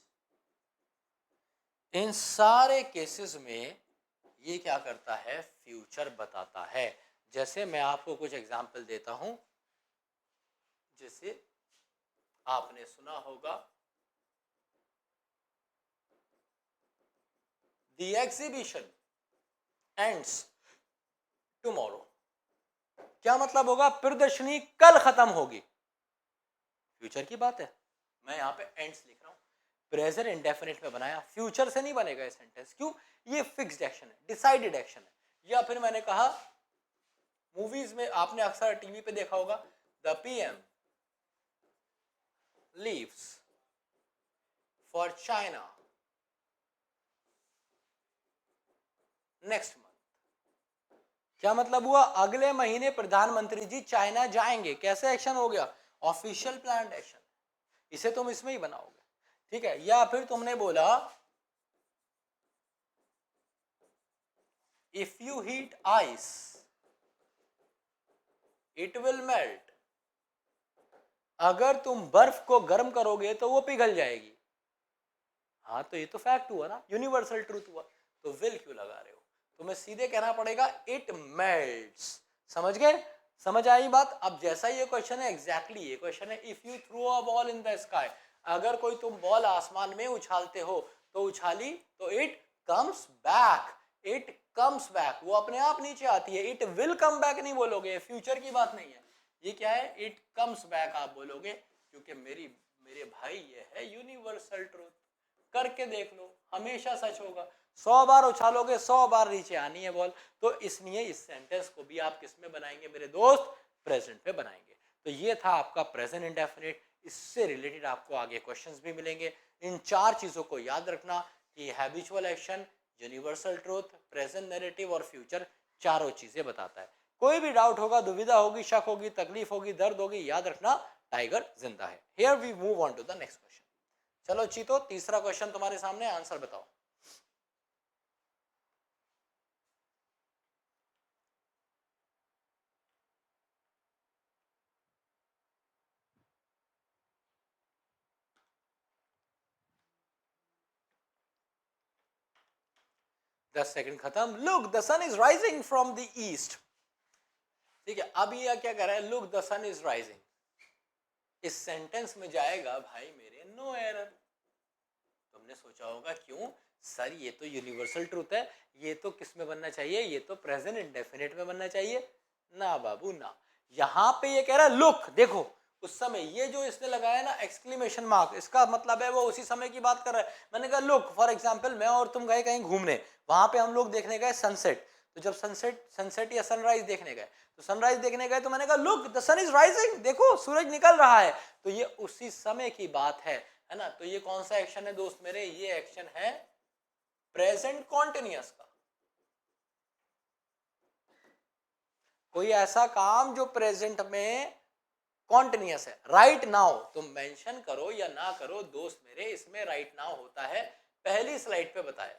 इन सारे केसेस में ये क्या करता है, फ्यूचर बताता है। जैसे मैं आपको कुछ एग्जांपल देता हूं, जैसे आपने सुना होगा द एग्जीबिशन एंड्स टुमारो, क्या मतलब होगा, प्रदर्शनी कल खत्म होगी, फ्यूचर की बात है, मैं यहां पे एंड्स लिख रहा हूं, प्रेजेंट इंडेफिनिट में बनाया, फ्यूचर से नहीं बनेगा ये सेंटेंस, क्यों, ये फिक्स्ड एक्शन है, डिसाइडेड एक्शन है। या फिर मैंने कहा मूवीज में आपने अक्सर टीवी पे देखा होगा, the PM leaves for China next month, क्या मतलब हुआ, अगले महीने प्रधानमंत्री जी चाइना जाएंगे, कैसे एक्शन हो गया, ऑफिशियल प्लान्ड एक्शन, इसे तुम इसमें ही बनाओगे, ठीक है। या फिर तुमने बोला if you heat ice it will melt, अगर तुम बर्फ को गर्म करोगे तो वो पिघल जाएगी, हाँ तो ये तो फैक्ट हुआ ना, यूनिवर्सल ट्रूथ हुआ, तो विल क्यों लगा रहे हो, तुम्हें सीधे कहना पड़ेगा इट मेल्ट्स, समझ गए, समझ आई बात? अब जैसा ये क्वेश्चन है एग्जैक्टली ये क्वेश्चन है, if you throw a ball in the sky, अगर कोई तुम बॉल आसमान में उछालते हो तो उछाली तो it comes back, it comes back, वो अपने आप नीचे आती है। इट विल कम बैक नहीं बोलोगे, फ्यूचर की बात नहीं है, ये क्या है, इट कम्स बैक आप बोलोगे, क्योंकि मेरे भाई ये है यूनिवर्सल ट्रूथ, करके देख लो हमेशा सच होगा। 100 बार उछालोगे 100 बार नीचे आनी है बॉल। तो इसलिए इस सेंटेंस को भी आप किस में बनाएंगे मेरे दोस्त, प्रेजेंट पे बनाएंगे। तो ये था आपका प्रेजेंट इंडेफिनिट। इससे रिलेटेड आपको आगे क्वेश्चंस भी मिलेंगे। इन 4 चीजों को याद रखना कि habitual action, universal truth, present narrative और फ्यूचर, चारों चीजें बताता है। कोई भी डाउट होगा, दुविधा होगी, शक होगी, तकलीफ होगी, दर्द होगी, याद रखना टाइगर जिंदा है। Here we move on to the next question. चलो चीतो, तीसरा क्वेश्चन तुम्हारे सामने, आंसर बताओ। दस सेकंड खत्म। Look the sun is rising from the east. ठीक है, अब ये क्या कह रहा है, look the sun is rising. इस सेंटेंस में जाएगा भाई मेरे नो एरर। तुमने सोचा होगा क्यों सर, ये तो यूनिवर्सल ट्रूथ है, ये तो किस में बनना चाहिए, ये तो प्रेजेंट इंडेफिनिट में बनना चाहिए। ना बाबू ना, यहां पे ये कह रहा है लुक, देखो उस समय, ये जो इसने लगाया ना एक्सक्लेमेशन मार्क, इसका मतलब है वो उसी समय की बात कर रहा है। मैंने कहा लुक, फॉर एग्जांपल मैं और तुम गए कहीं घूमने, वहां पे हम लोग देखने गए सनसेट। तो जब सनसेट या सनराइज देखने गए, तो सनराइज देखने गए तो मैंने कहा look the sun is rising, देखो सूरज निकल रहा है। तो ये उसी समय की बात है ना। तो ये कौन सा एक्शन है दोस्त मेरे, ये एक्शन है प्रेजेंट कॉन्टिन्यूअस का। कोई ऐसा काम जो प्रेजेंट में कॉन्टिन्यूअस है। राइट नाउ, तुम मेंशन करो या ना करो दोस्त मेरे, इसमें राइट नाउ होता है। पहली स्लाइड पे बताया,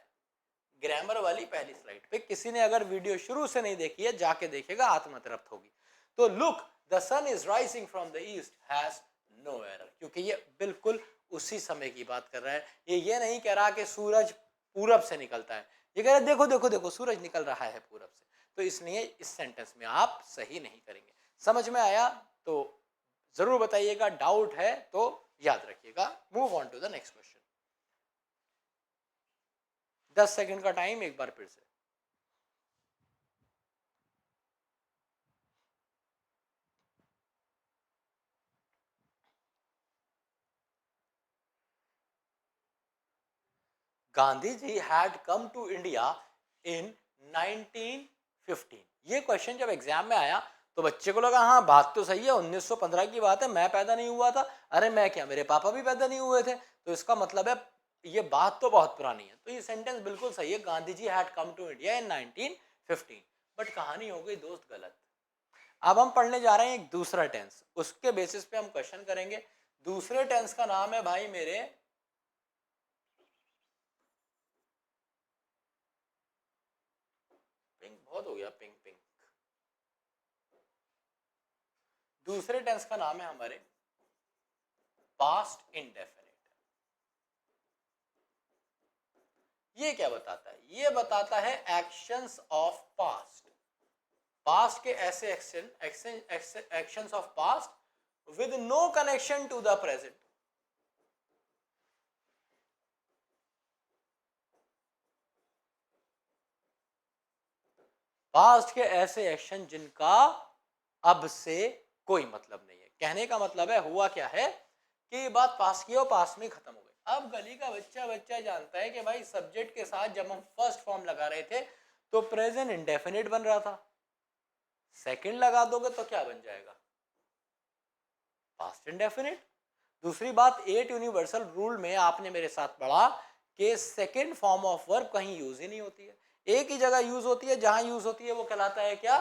ग्रामर वाली पहली स्लाइड पे। किसी ने अगर वीडियो शुरू से नहीं देखी है, जाके देखेगा, आत्मतृप्त होगी। तो look the sun is rising from the east has no error, क्योंकि ये बिल्कुल उसी समय की बात कर रहा है। ये नहीं कह रहा कि सूरज पूरब से निकलता है, ये कह रहा है देखो देखो देखो सूरज निकल रहा है पूरब से। तो इसलिए इस सेंटेंस में आप सही नहीं करेंगे। समझ में आया तो जरूर बताइएगा, डाउट है तो याद रखिएगा। Move on to the next question. 10 second का टाइम, एक बार फिर से। Gandhi ji had come to India in 1915। ये क्वेश्चन जब एग्जाम में आया तो बच्चे को लगा हाँ बात तो सही है, 1915 की बात है, मैं पैदा नहीं हुआ था। अरे मैं क्या, मेरे पापा भी पैदा नहीं हुए थे, तो इसका मतलब है ये बात तो बहुत पुरानी है। तो ये सेंटेंस बिल्कुल सही है, Gandhi ji had come to India in 1915। But कहानी हो गई दोस्त गलत। अब हम पढ़ने जा रहे हैं एक दूसरा टेंस, उसके बेसिस पे हम क्वेश्चन करेंगे। दूसरे टेंस का नाम है भाई मेरे, पिंक बहुत हो गया, पिंक पिंक। दूसरे टेंस का नाम है हमारे पास्ट इंडेफिनिट। ये क्या बताता है, ये बताता है एक्शंस ऑफ पास्ट। पास्ट के ऐसे actions of past with no connection to the present. Past के ऐसे एक्शन जिनका अब से कोई मतलब नहीं है। कहने का मतलब है हुआ क्या है कि ये बात पास की और पास में खत्म हो गई। अब गली का बच्चा बच्चा जानता है कि भाई सब्जेक्ट के साथ जब हम फर्स्ट फॉर्म लगा रहे थे तो प्रेजेंट इंडेफिनिट बन रहा था, सेकंड लगा दोगे तो क्या बन जाएगा, पास्ट इंडेफिनिट। दूसरी बात, 8 यूनिवर्सल रूल में आपने मेरे साथ पढ़ा कि सेकंड फॉर्म ऑफ वर्ब कहीं यूज ही नहीं होती है, एक ही जगह यूज होती है, जहां यूज होती है वो कहलाता है क्या,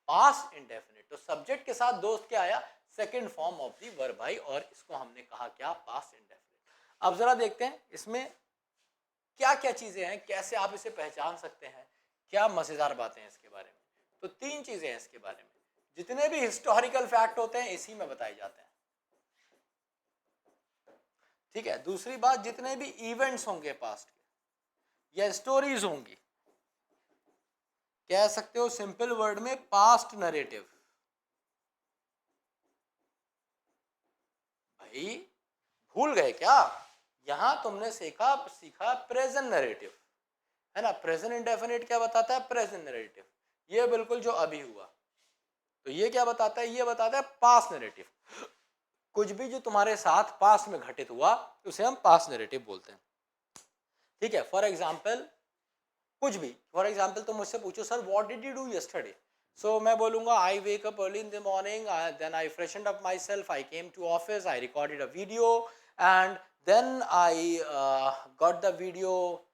पास्ट इंडेफिनिट। तो सब्जेक्ट के साथ दोस्त क्या आया, second form of the verb I, और इसको हमने कहा क्या, पास्ट इंडेफिनिट। अब जरा देखते हैं इसमें क्या क्या चीजें हैं, कैसे आप इसे पहचान सकते हैं, क्या मजेदार बातें हैं इसके बारे में। तो 3 चीजें हैं इसके बारे में, जितने भी हिस्टोरिकल फैक्ट होते हैं इसी में बताए जाते हैं। ठीक है, दूसरी बात, जितने भी इवेंट्स होंगे पास्ट के या स्टोरीज होंगी, कह सकते हो सिंपल वर्ड में पास्ट नरेटिव। भाई भूल गए क्या? यहां तुमने सीखा प्रेजेंट नरेटिव, है ना। प्रेजेंट इंडेफिनिट क्या बताता है? Present narrative. ये बिल्कुल जो अभी हुआ, तो ये क्या बताता है? ये बताता है पास्ट नरेटिव। कुछ भी जो तुम्हारे साथ पास्ट में घटित हुआ उसे हम पास्ट नरेटिव बोलते हैं, ठीक है। फॉर एग्जाम्पल कुछ भी, फॉर एग्जाम्पल तुम मुझसे पूछो sir what did you do yesterday, so मैं बोलूंगा I wake up early in the morning, then I freshened up myself, I came to office, I recorded a video and then I got the video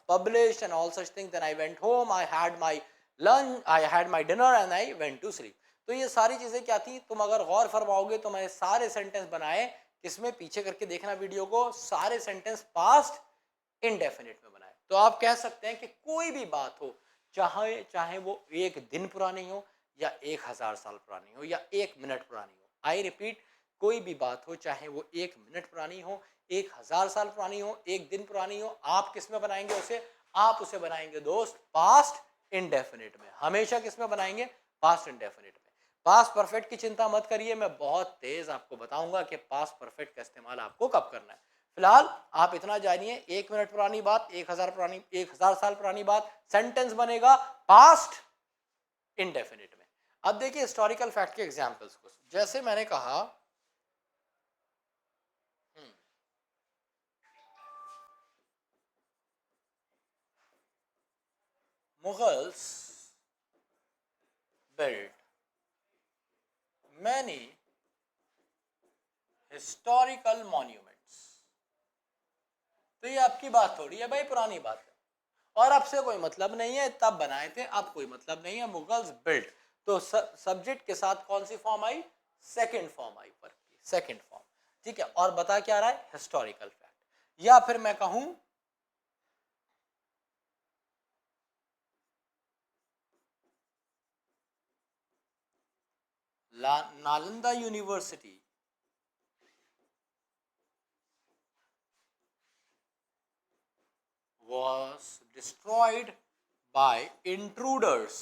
published and all such things, then I went home, I had my lunch, I had my dinner and I went to sleep। तो ये सारी चीजें क्या थी? तुम अगर गौर फरमाओगे तो मैंने सारे सेंटेंस बनाए किसमें, पीछे करके देखना वीडियो को, सारे सेंटेंस पास्ट इनडेफिनिट में बनाए। तो आप कह सकते हैं कि कोई भी बात हो, चाहे चाहे वो एक दिन पुरानी हो या 1000 साल पुरानी हो या 1 मिनट पुरानी हो, आई रिपीट, कोई भी बात हो, चाहे वो 1 मिनट पुरानी हो, 1000 साल पुरानी हो, एक दिन पुरानी हो, आप किस में बनाएंगे उसे? आप उसे बनाएंगे दोस्त पास्ट इनडेफिनिट में। हमेशा किस में बनाएंगे? पास्ट इनडेफिनिट में। पास्ट परफेक्ट की चिंता मत करिए, मैं बहुत तेज आपको बताऊंगा कि पास्ट परफेक्ट का इस्तेमाल आपको कब करना है। फिलहाल आप इतना जानिए, 1 मिनट पुरानी बात, 1000 साल पुरानी बात, सेंटेंस बनेगा पास्ट इनडेफिनिट में। अब देखिए हिस्टोरिकल फैक्ट के एग्जांपल्स को, जैसे मैंने कहा Mughals built many historical monuments। तो ये आपकी बात थोड़ी है भाई, पुरानी बात है और अब से कोई मतलब नहीं है, तब बनाए थे, अब कोई मतलब नहीं है। मुगल्स बिल्ट, तो सब्जेक्ट के साथ कौन सी form I? Second form I, पर सेकंड फॉर्म, ठीक है। और बता क्या रहा है? Historical fact. या फिर मैं कहूं Nalanda university was destroyed by intruders।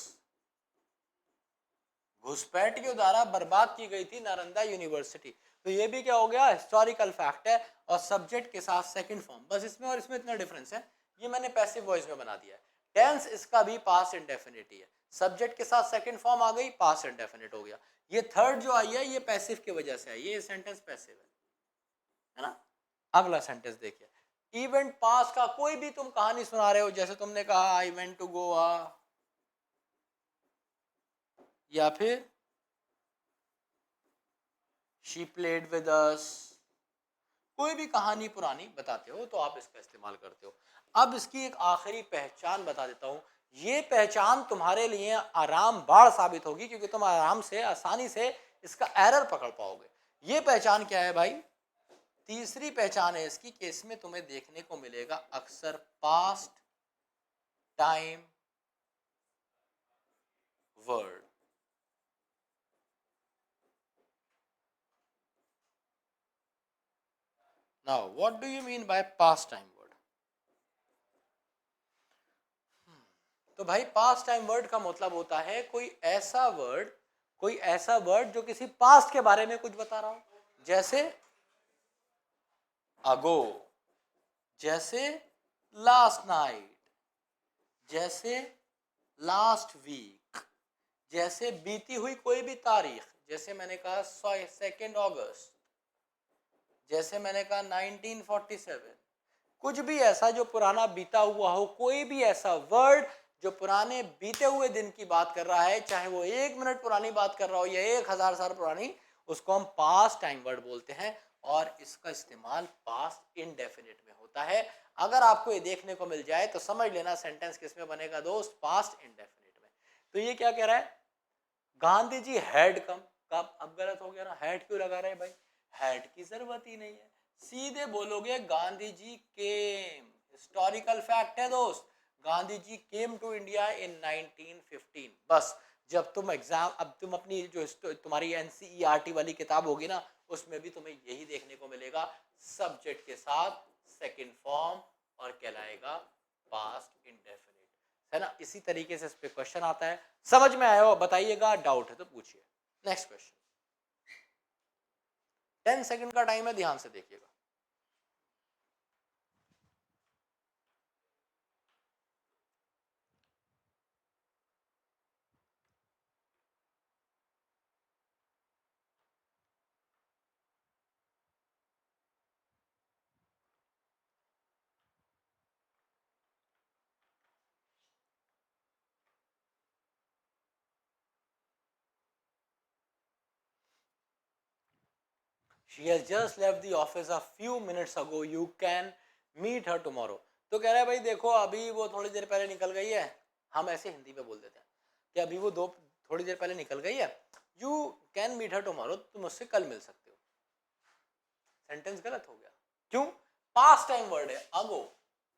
घुसपैठियों द्वारा बर्बाद की गई थी नालंदा यूनिवर्सिटी। तो ये भी क्या हो गया? हिस्टोरिकल फैक्ट है और सब्जेक्ट के साथ सेकंड फॉर्म। बस इसमें और इसमें इतना डिफरेंस है, ये मैंने पैसिव वॉइस में बना दिया है। टेंस इसका भी पास्ट इंडेफिनिट ही है, सब्जेक्ट के साथ सेकंड फॉर्म आ गई, पास्ट इंडेफिनिट हो गया। ये थर्ड जो आई है ये पैसिव की वजह से आई, ये सेंटेंस पैसिव है ना। अगला सेंटेंस देखिए, इवेंट पास का कोई भी तुम कहानी सुना रहे हो, जैसे तुमने कहा आई वेंट टू गोवा, या फिर शी प्लेड विद अस, कोई भी कहानी पुरानी बताते हो तो आप इसका इस्तेमाल करते हो। अब इसकी एक आखिरी पहचान बता देता हूं, ये पहचान तुम्हारे लिए आराम बाढ़ साबित होगी क्योंकि तुम आराम से आसानी से इसका एरर पकड़ पाओगे। ये पहचान क्या है भाई? तीसरी पहचान है इसकी कि इसमें तुम्हें देखने को मिलेगा अक्सर past time word. Now what do you mean by past time word? तो भाई पास्ट टाइम वर्ड का मतलब होता है कोई ऐसा वर्ड, कोई ऐसा वर्ड जो किसी पास्ट के बारे में कुछ बता रहा हो, जैसे अगो, जैसे लास्ट नाइट, जैसे लास्ट वीक, जैसे बीती हुई कोई भी तारीख, जैसे मैंने कहा 2 अगस्त, जैसे मैंने कहा 1947, कुछ भी ऐसा जो पुराना बीता हुआ हो, कोई भी ऐसा वर्ड जो पुराने बीते हुए दिन की बात कर रहा है, चाहे वो 1 मिनट पुरानी बात कर रहा हो या 1000 साल पुरानी, उसको हम पास्ट टाइम वर्ड बोलते हैं और इसका इस्तेमाल पास्ट इनडेफिनिट में होता है। अगर आपको ये देखने को मिल जाए तो समझ लेना सेंटेंस किस में बनेगा दोस्त? पास्ट इनडेफिनिट में। तो ये क्या कह रहा है? गांधी जी हैड कम, कब? अब गलत हो गया ना, हैड क्यों लगा रहे हैं भाई? हैड की जरूरत ही नहीं है, सीधे बोलोगे गांधी जी केम। हिस्टोरिकल फैक्ट है दोस्त, Gandhi ji came to India in 1915। बस जब तुम एग्जाम, अब तुम अपनी जो तुम्हारी एनसीईआरटी वाली किताब होगी ना, उसमें भी तुम्हें यही देखने को मिलेगा, सब्जेक्ट के साथ सेकंड फॉर्म और कहलाएगा पास्ट इंडेफिनिट, है ना। इसी तरीके से इस पे क्वेश्चन आता है। समझ में आया हो बताइएगा, डाउट है तो पूछिए। नेक्स्ट क्वेश्चन, 10 सेकंड का टाइम है, ध्यान से देखिएगा। She has just left the office a few minutes ago. You can meet her tomorrow. तो कह रहा है भाई देखो अभी वो थोड़ी देर पहले निकल गई है, हम ऐसे हिंदी में बोल देते हैं कि अभी वो थोड़ी देर पहले निकल गई है। You can meet her tomorrow, तुम उससे कल मिल सकते हो। सेंटेंस गलत हो गया, क्यों? पास्ट टाइम वर्ड है, अगो,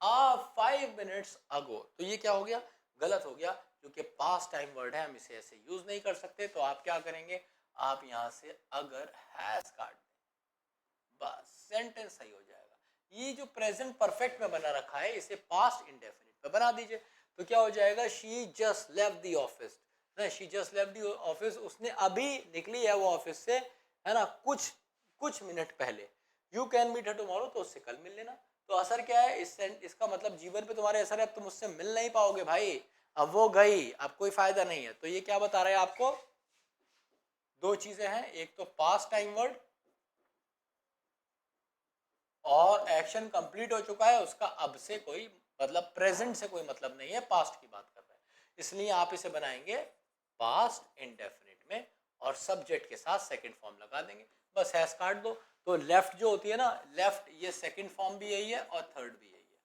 5 मिनट्स अगो, तो ये क्या हो गया? गलत हो गया, क्योंकि पास्ट टाइम वर्ड है, हम इसे ऐसे यूज नहीं कर सकते। तो आप क्या करेंगे, आप यहां से अगर हैज काट दें, बस सेंटेंस सही हो जाएगा। ये जो प्रेजेंट परफेक्ट में बना रखा है इसे पास्ट इंडेफिनिट में बना दीजिए, तो क्या हो जाएगा? She just left the office, ना, she just left the office, उसने अभी निकली है वो ऑफिस से, है ना, कुछ मिनट पहले। You can meet her tomorrow, तो उससे कल मिल लेना। तो असर क्या है इसका मतलब जीवन पे तुम्हारे असर है, अब तुम उससे मिल नहीं पाओगे भाई, अब वो गई, अब कोई फायदा नहीं है। तो ये क्या बता रहे हैं आपको? दो चीजें हैं, एक तो पास्ट टाइम वर्ड और एक्शन कंप्लीट हो चुका है, उसका अब से कोई मतलब प्रेजेंट से कोई मतलब नहीं है, पास्ट की बात कर रहे हैं, इसलिए आप इसे बनाएंगे पास्ट इंडेफिनिट में और सब्जेक्ट के साथ सेकंड फॉर्म लगा देंगे, बस हैज काट दो। तो लेफ्ट जो होती है ना, लेफ्ट, ये सेकंड फॉर्म भी यही है और थर्ड भी यही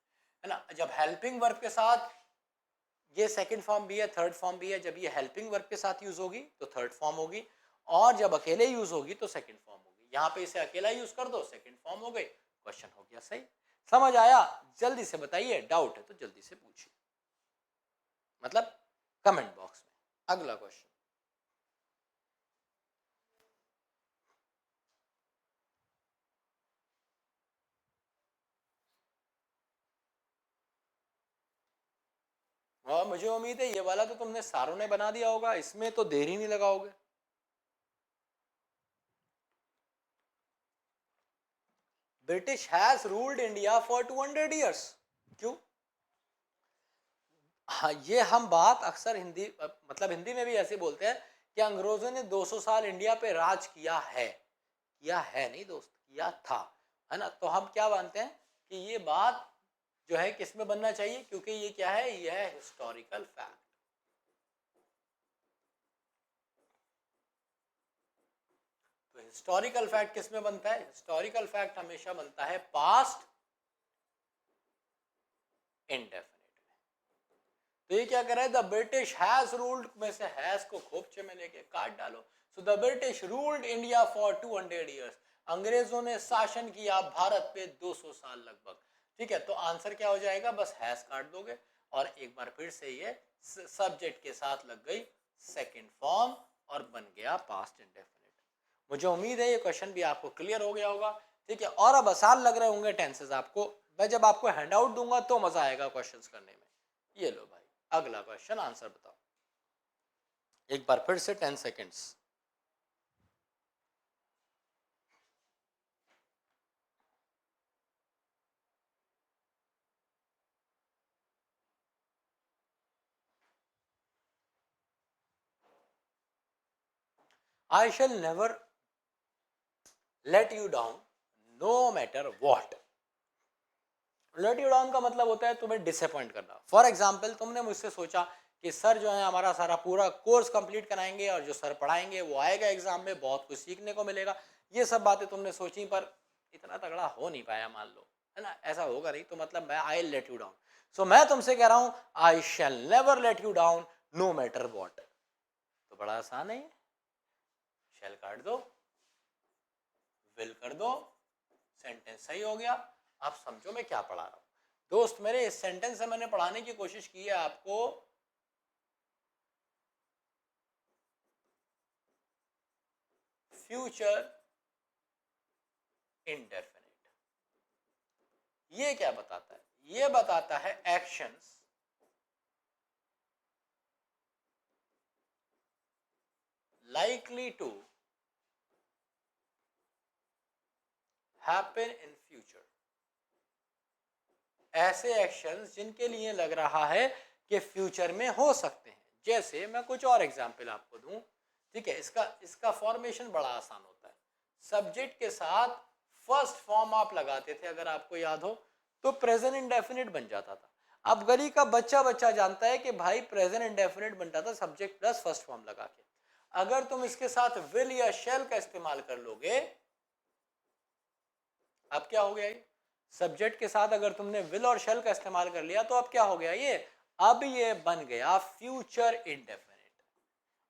है ना। जब हेल्पिंग वर्ब के साथ ये सेकंड फॉर्म भी है, थर्ड फॉर्म भी है, जब ये हेल्पिंग वर्ब के साथ यूज होगी तो थर्ड फॉर्म होगी, और जब अकेले यूज होगी तो सेकंड फॉर्म होगी। यहाँ पे इसे अकेला यूज कर दो, सेकंड फॉर्म हो गई, क्वेश्चन हो गया सही। समझ आया? जल्दी से बताइए, डाउट है तो जल्दी से पूछिए, मतलब कमेंट बॉक्स में। अगला क्वेश्चन, और मुझे उम्मीद है ये वाला तो तुमने सारों ने बना दिया होगा, इसमें तो देर ही नहीं लगाओगे। British has ruled India for 200 years. क्यों? हाँ, ये हम बात अक्सर हिंदी मतलब हिंदी में भी ऐसे बोलते हैं कि अंग्रेजों ने 200 साल इंडिया पे राज किया है नहीं दोस्त, किया था, है ना। तो हम क्या मानते हैं कि ये बात जो है किस में बनना चाहिए, क्योंकि ये क्या है, ये है हिस्टोरिकल फैक्ट। तो हिस्टोरिकल फैक्ट किस में बनता है? हिस्टोरिकल फैक्ट हमेशा बनता है पास्ट इंडेफिनिट में। तो ये क्या कर रहा है? द ब्रिटिश हैज रूल्ड में से हैज को खोपचे में लेके काट डालो। So the British ruled India for 200 years. अंग्रेजों ने शासन किया भारत पे 200 साल लगभग। ठीक है, तो आंसर क्या हो जाएगा? बस हैज काट दोगे और एक बार फिर से ये सब्जेक्ट के साथ लग गई सेकंड फॉर्म और बन गया पास्ट इंडेफिनिट। मुझे उम्मीद है ये क्वेश्चन भी आपको क्लियर हो गया होगा। ठीक है, और अब आसान लग रहे होंगे टेंसेस आपको। मैं जब आपको हैंडआउट दूंगा तो मजा आएगा क्वेश्चंस करने में। ये लो भाई, अगला क्वेश्चन, आंसर बताओ एक बार फिर से 10 seconds. I shall never let you down no matter what. Let you down का मतलब होता है तुम्हें डिसअपॉइंट करना। फॉर एग्जाम्पल, तुमने मुझसे सोचा कि सर जो है हमारा सारा पूरा कोर्स कंप्लीट कराएंगे और जो सर पढ़ाएंगे वो आएगा एग्जाम में, बहुत कुछ सीखने को मिलेगा। ये सब बातें तुमने सोची पर इतना तगड़ा हो नहीं पाया, मान लो, है ना, ऐसा होगा नहीं, तो मतलब मैं I let you down. So मैं तुमसे कह रहा हूं I shall never let you down no matter what. तो बड़ा आसान है, शैल काट दो, विल कर दो, सेंटेंस सही हो गया। आप समझो मैं क्या पढ़ा रहा हूं दोस्त मेरे। इस सेंटेंस से मैंने पढ़ाने की कोशिश की है आपको फ्यूचर इंडेफिनिट। ये क्या बताता है? ये बताता है actions likely to happen in future, ऐसे एक्शंस जिनके लिए लग रहा है कि फ्यूचर में हो सकते हैं। जैसे मैं कुछ और एग्जांपल आपको दूं, ठीक है, इसका फॉर्मेशन बड़ा आसान होता है। सब्जेक्ट के साथ फर्स्ट फॉर्म आप लगाते थे, अगर आपको याद हो, तो प्रेजेंट इंडेफिनिट बन जाता था। अब गली का बच्चा बच्चा जानता है कि भाई प्रेजेंट इंडेफिनिट बनता था सब्जेक्ट प्लस फर्स्ट फॉर्म लगा के। अगर तुम इसके साथ विल या शैल का इस्तेमाल कर लोगे, अब क्या हो गया ये, सब्जेक्ट के साथ अगर तुमने विल और शैल का इस्तेमाल कर लिया तो अब क्या हो गया ये, अब ये बन गया फ्यूचर इंडेफिनिट।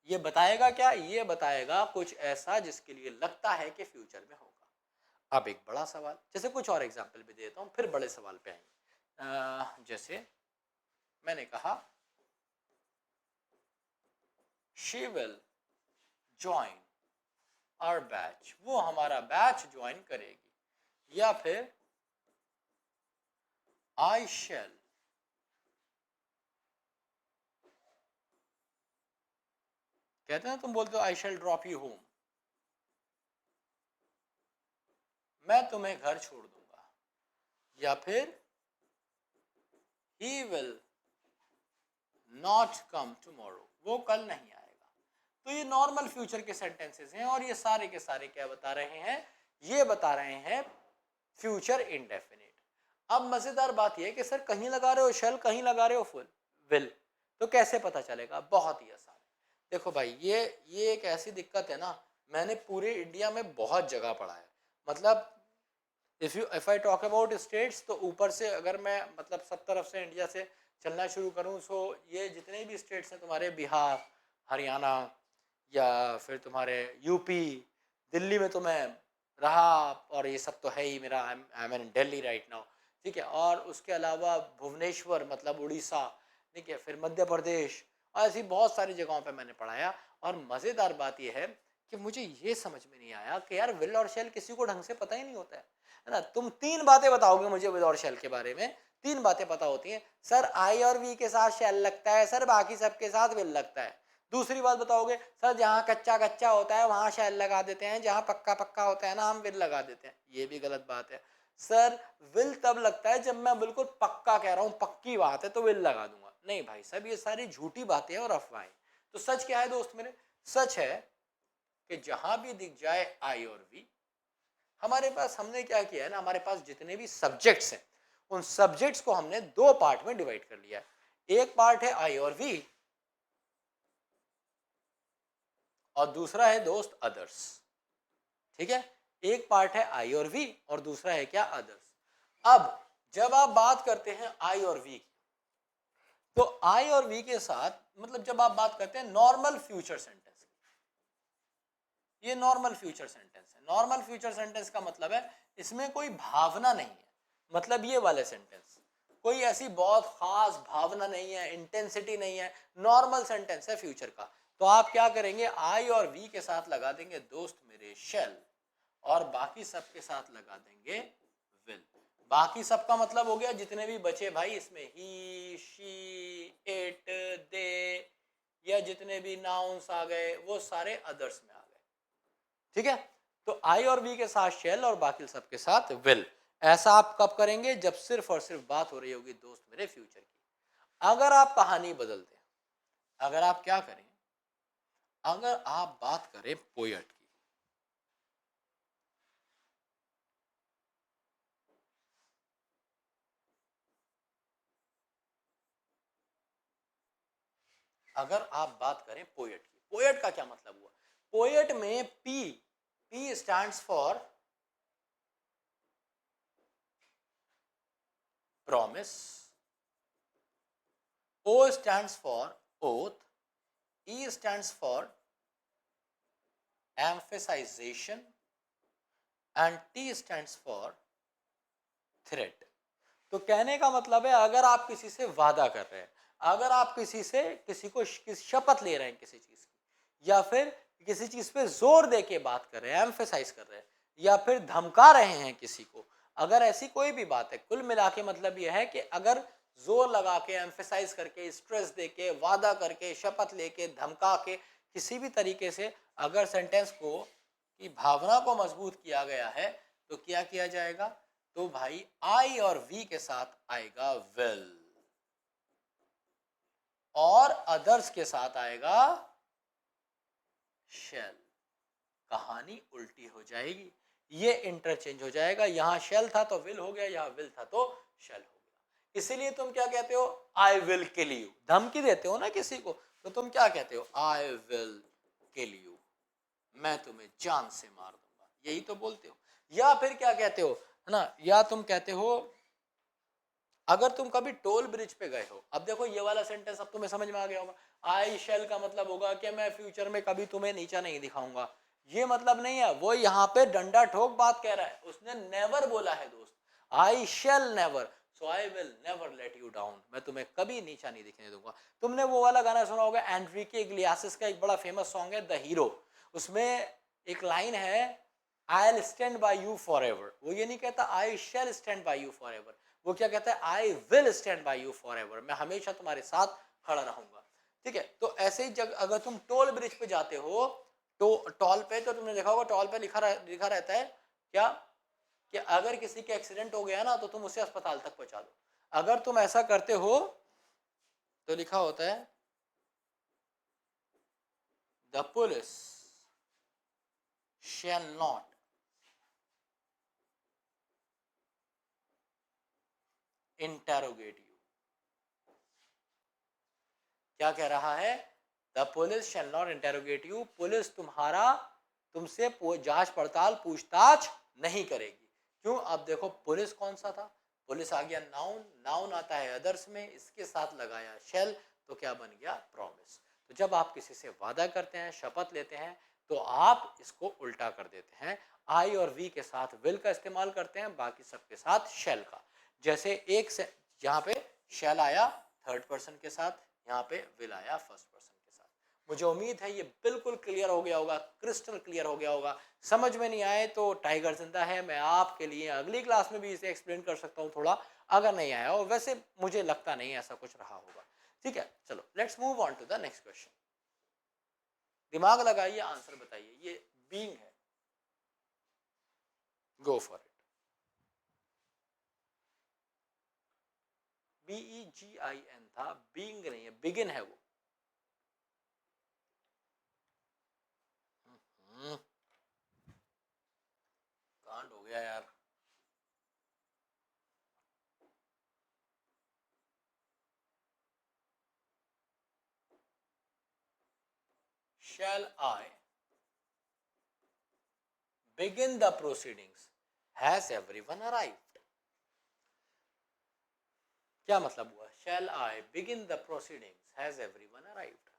ये बताएगा क्या, ये बताएगा कुछ ऐसा जिसके लिए लगता है कि फ्यूचर में होगा। अब एक बड़ा सवाल, जैसे कुछ और एग्जांपल भी देता हूं, फिर बड़े सवाल पे आएंगे। जैसे मैंने कहा she will join our batch, वो हमारा बैच ज्वाइन करेगी। या फिर आई शैल, कहते हैं तुम बोलते हो आई शैल ड्रॉप यू होम, मैं तुम्हें घर छोड़ दूंगा। या फिर he will not come tomorrow, वो कल नहीं आएगा। तो ये नॉर्मल फ्यूचर के सेंटेंसेस हैं और ये सारे के सारे क्या बता रहे हैं, ये बता रहे हैं फ्यूचर इंडेफिनिट। अब मजेदार बात यह है कि सर कहीं लगा रहे हो शेल, कहीं लगा रहे हो फुल विल, तो कैसे पता चलेगा? बहुत ही आसान है। देखो भाई, ये एक ऐसी दिक्कत है ना, मैंने पूरे इंडिया में बहुत जगह पढ़ा है। मतलब if I talk about states, तो ऊपर से अगर मैं मतलब सब तरफ से इंडिया से चलना शुरू करूं, सो ये जितने भी स्टेट्स हैं तुम्हारे, बिहार, हरियाणा, या फिर तुम्हारे यूपी, दिल्ली में तो मैं रहा, और ये सब तो है ही मेरा, I am in Delhi right now, ठीक है। और उसके अलावा भुवनेश्वर मतलब उड़ीसा, ठीक है, फिर मध्य प्रदेश, और ऐसी बहुत सारी जगहों पे मैंने पढ़ाया। और मज़ेदार बात यह है कि मुझे ये समझ में नहीं आया कि यार विल और शेल किसी को ढंग से पता ही नहीं होता है ना। तुम तीन बातें बताओगे मुझे विल और शेल के बारे में, तीन बातें पता होती हैं, सर आई और वी के साथ शेल लगता है, सर बाकी सबके साथ विल लगता है। दूसरी बात बताओगे, सर जहाँ कच्चा कच्चा होता है वहाँ शेल लगा देते हैं, जहाँ पक्का पक्का होता है ना हम विल लगा देते हैं। ये भी गलत बात है। सर विल तब लगता है जब मैं बिल्कुल पक्का कह रहा हूँ, पक्की बात है तो विल लगा दूंगा। नहीं भाई साहब, ये सारी झूठी बातें और अफवाहें। तो सच क्या है दोस्त मेरे? सच है कि जहां भी दिख जाए आई और वी, हमारे पास, हमने क्या किया है ना, हमारे पास जितने भी सब्जेक्ट्स हैं उन सब्जेक्ट्स को हमने दो पार्ट में डिवाइड कर लिया है। एक पार्ट है आई और वी, और दूसरा है दोस्त अदर्स। ठीक है, एक पार्ट है आई और वी और दूसरा है क्या, अदर्स। अब जब आप बात करते हैं आई और वी, तो आई और वी के साथ मतलब जब आप बात करते हैं नॉर्मल फ्यूचर सेंटेंस, ये नॉर्मल फ्यूचर सेंटेंस है। नॉर्मल फ्यूचर सेंटेंस का मतलब है इसमें कोई भावना नहीं है। मतलब ये वाले सेंटेंस कोई ऐसी बहुत खास भावना नहीं है, इंटेंसिटी नहीं है, नॉर्मल सेंटेंस है फ्यूचर का। तो आप क्या करेंगे, आई और वी के साथ लगा देंगे दोस्त मेरे शेल, और बाकी सब के साथ लगा देंगे विल। बाकी सबका मतलब हो गया जितने भी बचे भाई इसमें, ही, शी, इट, दे, या जितने भी नाउन्स आ गए वो सारे अदर्स में आ गए। ठीक है, तो आई और वी के साथ शेल और बाकी सबके साथ विल। ऐसा आप कब करेंगे, जब सिर्फ और सिर्फ बात हो रही होगी दोस्त मेरे फ्यूचर की। अगर आप कहानी बदल दें, अगर आप क्या करें, अगर आप बात करें पोएट की, अगर आप बात करें पोएट की, पोएट का क्या मतलब हुआ? पोएट में P, P stands for promise, O stands for oath, E stands for emphasization, and T stands for threat. तो कहने का मतलब है, अगर आप किसी से वादा कर रहे हैं, अगर आप किसी से किसी को शपथ ले रहे हैं किसी चीज की, या फिर किसी चीज पे जोर दे के बात कर रहे हैं, एम्फेसाइज कर रहे हैं, या फिर धमका रहे हैं किसी को, अगर ऐसी कोई भी बात है, कुल मिला के मतलब यह है कि अगर जोर लगा के, एम्फेसाइज करके, स्ट्रेस दे के, वादा करके, शपथ लेके, धमका के, किसी भी तरीके से अगर सेंटेंस को की भावना को मजबूत किया गया है, तो क्या किया जाएगा, तो भाई आई और वी के साथ आएगा विल और अदर्स के साथ आएगा शेल। कहानी उल्टी हो जाएगी, ये इंटरचेंज हो जाएगा, यहां शेल था तो विल हो गया, यहां विल था तो शेल हो गया। इसीलिए तुम क्या कहते हो, आई विल किल यू, धमकी देते हो ना किसी को, तो तुम क्या कहते हो, आई विल किल यू, मैं तुम्हें जान से मार दूंगा, यही तो बोलते हो। या फिर क्या कहते हो, है ना, या तुम कहते हो, अगर तुम कभी टोल ब्रिज पे गए हो, अब देखो ये वाला सेंटेंस अब तुम्हें समझ में आ गया होगा, आई शेल का मतलब होगा कि मैं फ्यूचर में कभी तुम्हें नीचा नहीं दिखाऊंगा, ये मतलब नहीं है, वो यहाँ पे डंडा ठोक बात कह रहा है, उसने नेवर बोला है दोस्त, आई shall never, so I will never let you down, मैं तुम्हें कभी नीचा नहीं दिखने दूंगा। तुमने वो वाला गाना सुना होगा, एंड्रिके इग्लियासिस का एक बड़ा फेमस सॉन्ग है द हीरो, उसमें एक लाइन है, I will stand by you for ever, वो ये नहीं कहता I shall stand by you for ever, वो क्या कहता है, I will stand by you for ever, मैं हमेशा तुम्हारे साथ खड़ा रहूंगा। ठीक है, तो ऐसे ही जब अगर तुम टोल ब्रिज पे जाते हो, तो टोल पे, तो तुमने देखा होगा टोल पे लिखा रहता है क्या, कि अगर किसी का एक्सीडेंट हो गया ना तो तुम उसे अस्पताल तक पहुंचा दो। अगर तुम ऐसा करते हो तो लिखा होता है, the police shall not interrogate you. क्या कह रहा है, the police shall not interrogate you, police तुमसे जांच पड़ताल पूछताछ नहीं करेगी। क्यों, अब देखो पुलिस कौन सा था, पुलिस आ गया नाउन, नाउन आता है अदर्स में, इसके साथ लगाया शेल, तो क्या बन गया, प्रॉमिस। तो जब आप किसी से वादा करते हैं, शपथ लेते हैं, तो आप इसको उल्टा कर देते हैं, आई और वी के साथ विल का इस्तेमाल करते हैं, बाकी सबके साथ शेल का। जैसे एक से यहाँ पे शेल आया थर्ड पर्सन के साथ, यहाँ पे विल आया फर्स्ट पर्सन के साथ। मुझे उम्मीद है ये बिल्कुल क्लियर हो गया होगा, क्रिस्टल क्लियर हो गया होगा। समझ में नहीं आए तो टाइगर जिंदा है, मैं आपके लिए अगली क्लास में भी इसे एक्सप्लेन कर सकता हूँ थोड़ा, अगर नहीं आया हो, वैसे मुझे लगता नहीं ऐसा कुछ रहा होगा। ठीक है, चलो let's move on to the next question. दिमाग लगाइए, आंसर बताइए, ये बीइंग है, गो फॉर इट। BEGIN था, बीइंग नहीं है, बिगिन है वो। कांड हो गया यार, shall I begin the proceedings, has everyone arrived? क्या मतलब हुआ, shall I begin the proceedings, has everyone arrived?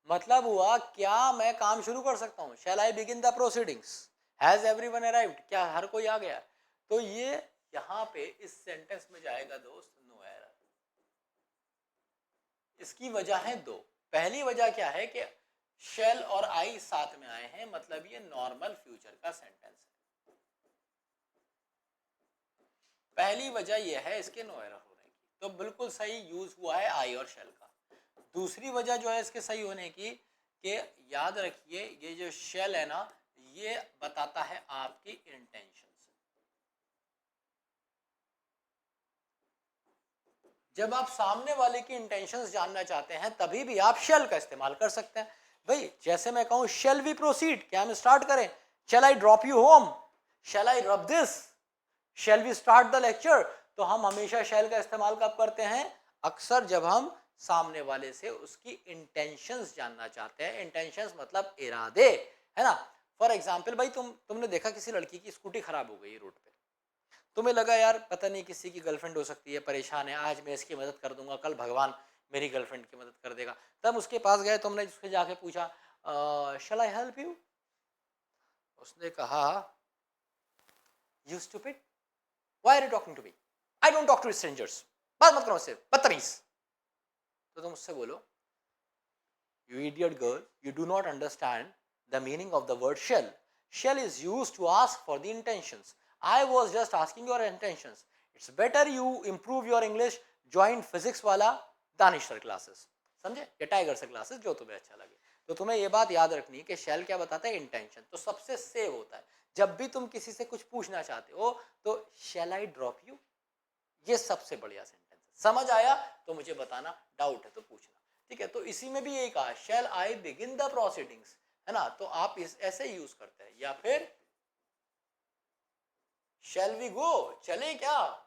मतलब हुआ क्या मैं काम शुरू कर सकता हूं, shall I begin the proceedings, has everyone arrived, क्या हर कोई आ गया? तो ये यहां पे इस सेंटेंस में जाएगा दोस्त नो एरर। इसकी वजह है दो। पहली वजह क्या है कि शेल और आई साथ में आए हैं, मतलब ये नॉर्मल फ्यूचर का सेंटेंस है। पहली वजह यह है इसके नो एरर होने की, तो बिल्कुल सही यूज हुआ है आई और शेल का। दूसरी वजह जो है इसके सही होने की, कि याद रखिए ये जो शेल है ना, ये बताता है आपकी इंटेंशन। जब आप सामने वाले की इंटेंशंस जानना चाहते हैं तभी भी आप शेल का इस्तेमाल कर सकते हैं। भाई जैसे मैं कहूं शेल वी प्रोसीड, क्या हम स्टार्ट करें, shall I drop you home, shall I rub this, shall we start the lecture, तो हम हमेशा शेल का इस्तेमाल कब करते हैं, अक्सर जब हम सामने वाले से उसकी इंटेंशंस जानना चाहते हैं। इंटेंशंस मतलब इरादे, है ना। फॉर एग्जाम्पल भाई तुमने देखा किसी लड़की की स्कूटी खराब हो गई रोड पे, तुम्हें लगा यार पता नहीं किसी की गर्लफ्रेंड हो सकती है, परेशान है, आज मैं इसकी मदद कर दूंगा, कल भगवान मेरी गर्लफ्रेंड की मदद कर देगा। तब उसके पास गए, तुमने उससे जाके पूछा शैल आई हेल्प यू, उसने कहा you stupid, why are you talking to me, I don't talk to strangers, बात मत करो मुझसे, बदतमीज। तो तुम उससे बोलो you idiot girl, you do not understand the meaning of the word shall, shall is used to ask for the intentions, I was just asking your intentions. It's better you improve your English. Join physics वाला Danish sir classes, समझे, या tiger sir classes, जो तुम्हें अच्छा लगे। तो तुम्हें ये बात याद रखनी है कि शेल क्या बताता है, इंटेंशन, तो सबसे सेव होता है। जब भी तुम किसी से कुछ पूछना चाहते हो तो शैल आई ड्रॉप यू, ये सबसे बढ़िया सेंटेंस है। समझ आया तो मुझे बताना, डाउट है तो पूछना, ठीक है। तो इसी में भी यही कहा, शैल आई बिगिन द प्रोसीडिंग्स, है ना, तो आप इस ऐसे यूज करते हैं। या फिर शैल वी गो, चलें क्या,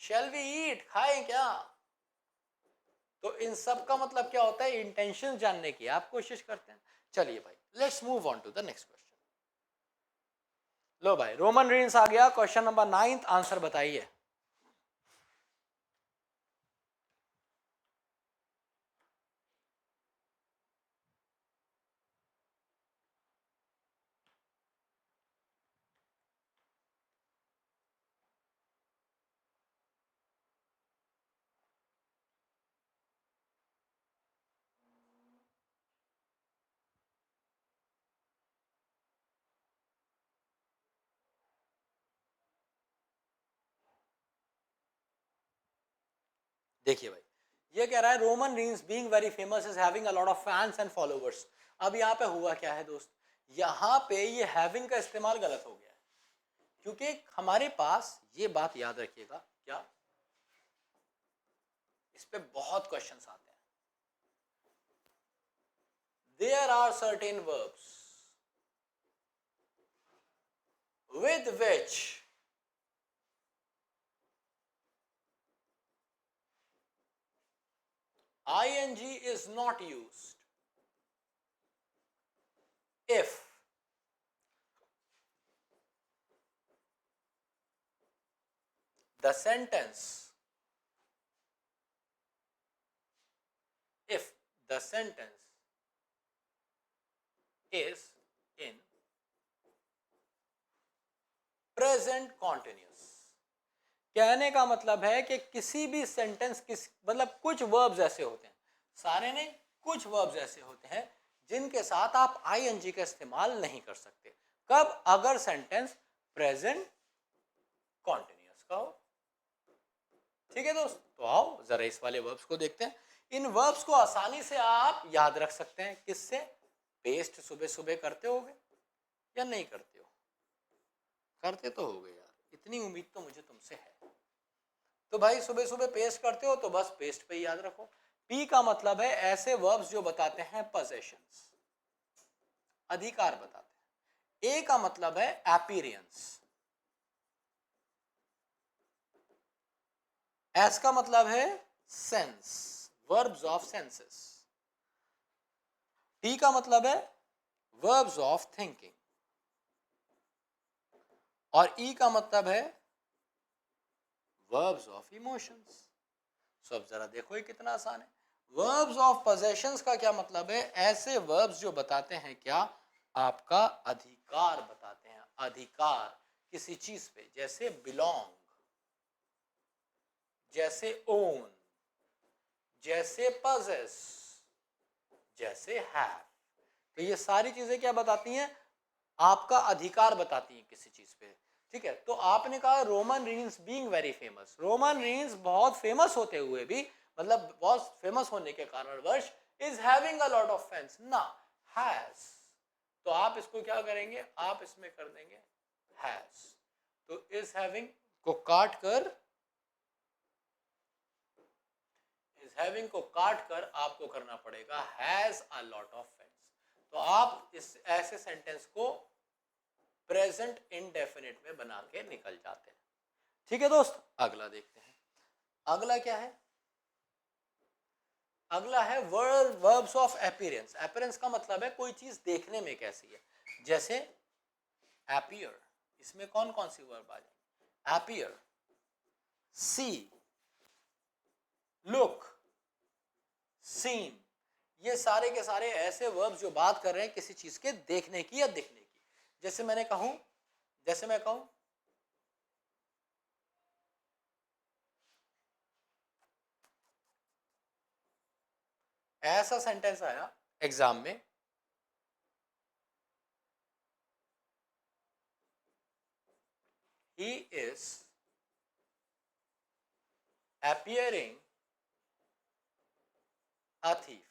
शैल वी ईट, खाएं क्या। तो इन सब का मतलब क्या होता है, इंटेंशन जानने की आप कोशिश करते हैं। चलिए भाई, let's move on to the next question. लो भाई, रोमन रीन्स आ गया, क्वेश्चन नंबर 9, आंसर बताइए। देखिए भाई, ये कह रहा है Roman reigns being very famous is having a lot of fans and followers. अब यहाँ पे हुआ क्या है दोस्त, यहाँ पे ये हैविंग का इस्तेमाल गलत हो गया है, क्योंकि हमारे पास, ये बात याद रखिएगा, क्या इस पे बहुत क्वेश्चंस आते हैं। There are certain verbs with which ing is not used if the sentence is in present continuous। कहने का मतलब है कि किसी भी सेंटेंस, मतलब कुछ वर्ब्स ऐसे होते हैं, सारे नहीं, कुछ वर्ब्स ऐसे होते हैं जिनके साथ आप आईएनजी का इस्तेमाल नहीं कर सकते। कब, अगर सेंटेंस प्रेजेंट कॉन्टिन्यूअस का हो। ठीक है दोस्त, तो आओ जरा इस वाले वर्ब्स को देखते हैं। इन वर्ब्स को आसानी से आप याद रख सकते हैं, किससे, पेस्ट सुबह सुबह करते होगे या नहीं करते हो, करते तो होगे यार, इतनी उम्मीद तो मुझे तुमसे है। तो भाई सुबह सुबह पेस्ट करते हो तो बस पेस्ट पे याद रखो। पी का मतलब है ऐसे वर्ब्स जो बताते हैं पोजेशंस, अधिकार बताते हैं। ए का मतलब है अपीयरेंस, एस का मतलब है sense, verbs of senses. T का मतलब है वर्ब्स ऑफ थिंकिंग, और ई का मतलब है वर्ब्स ऑफ इमोशंस। सो अब जरा देखो ये कितना आसान है। वर्ब्स ऑफ पोजेशंस का क्या मतलब है, ऐसे वर्ब्स जो बताते हैं क्या, आपका अधिकार बताते हैं, अधिकार किसी चीज पे, जैसे बिलोंग, जैसे ओन, जैसे पजेस, जैसे हैव। तो ये सारी चीजें क्या बताती हैं, आपका अधिकार बताती हैं किसी चीज पे। ठीक है, तो आपने कहा Roman reigns being very famous, Roman reigns बहुत फेमस होते हुए भी, मतलब बहुत फेमस होने के कारणवश, is having a lot of fans ना, हैज। तो आप इसको क्या करेंगे, आप इसमें कर देंगे हैज। तो इज हैविंग को काट कर, इज हैविंग को काट कर आपको करना पड़ेगा has a lot of fans. तो आप इस ऐसे सेंटेंस को प्रेजेंट इंडेफिनिट में बना के निकल जाते हैं। ठीक है दोस्त, अगला देखते हैं। अगला क्या है, अगला है वर्ब्स ऑफ अपीयरेंस। अपीयरेंस का मतलब है कोई चीज देखने में कैसी है, जैसे अपीयर, इसमें कौन कौन सी वर्ब आ जाए, अपीयर, सी, लुक, सीन। ये सारे के सारे ऐसे वर्ब्स जो बात कर रहे हैं किसी चीज के देखने की या दिखने की। जैसे मैं कहूं ऐसा सेंटेंस आया एग्जाम में, he is appearing a thief।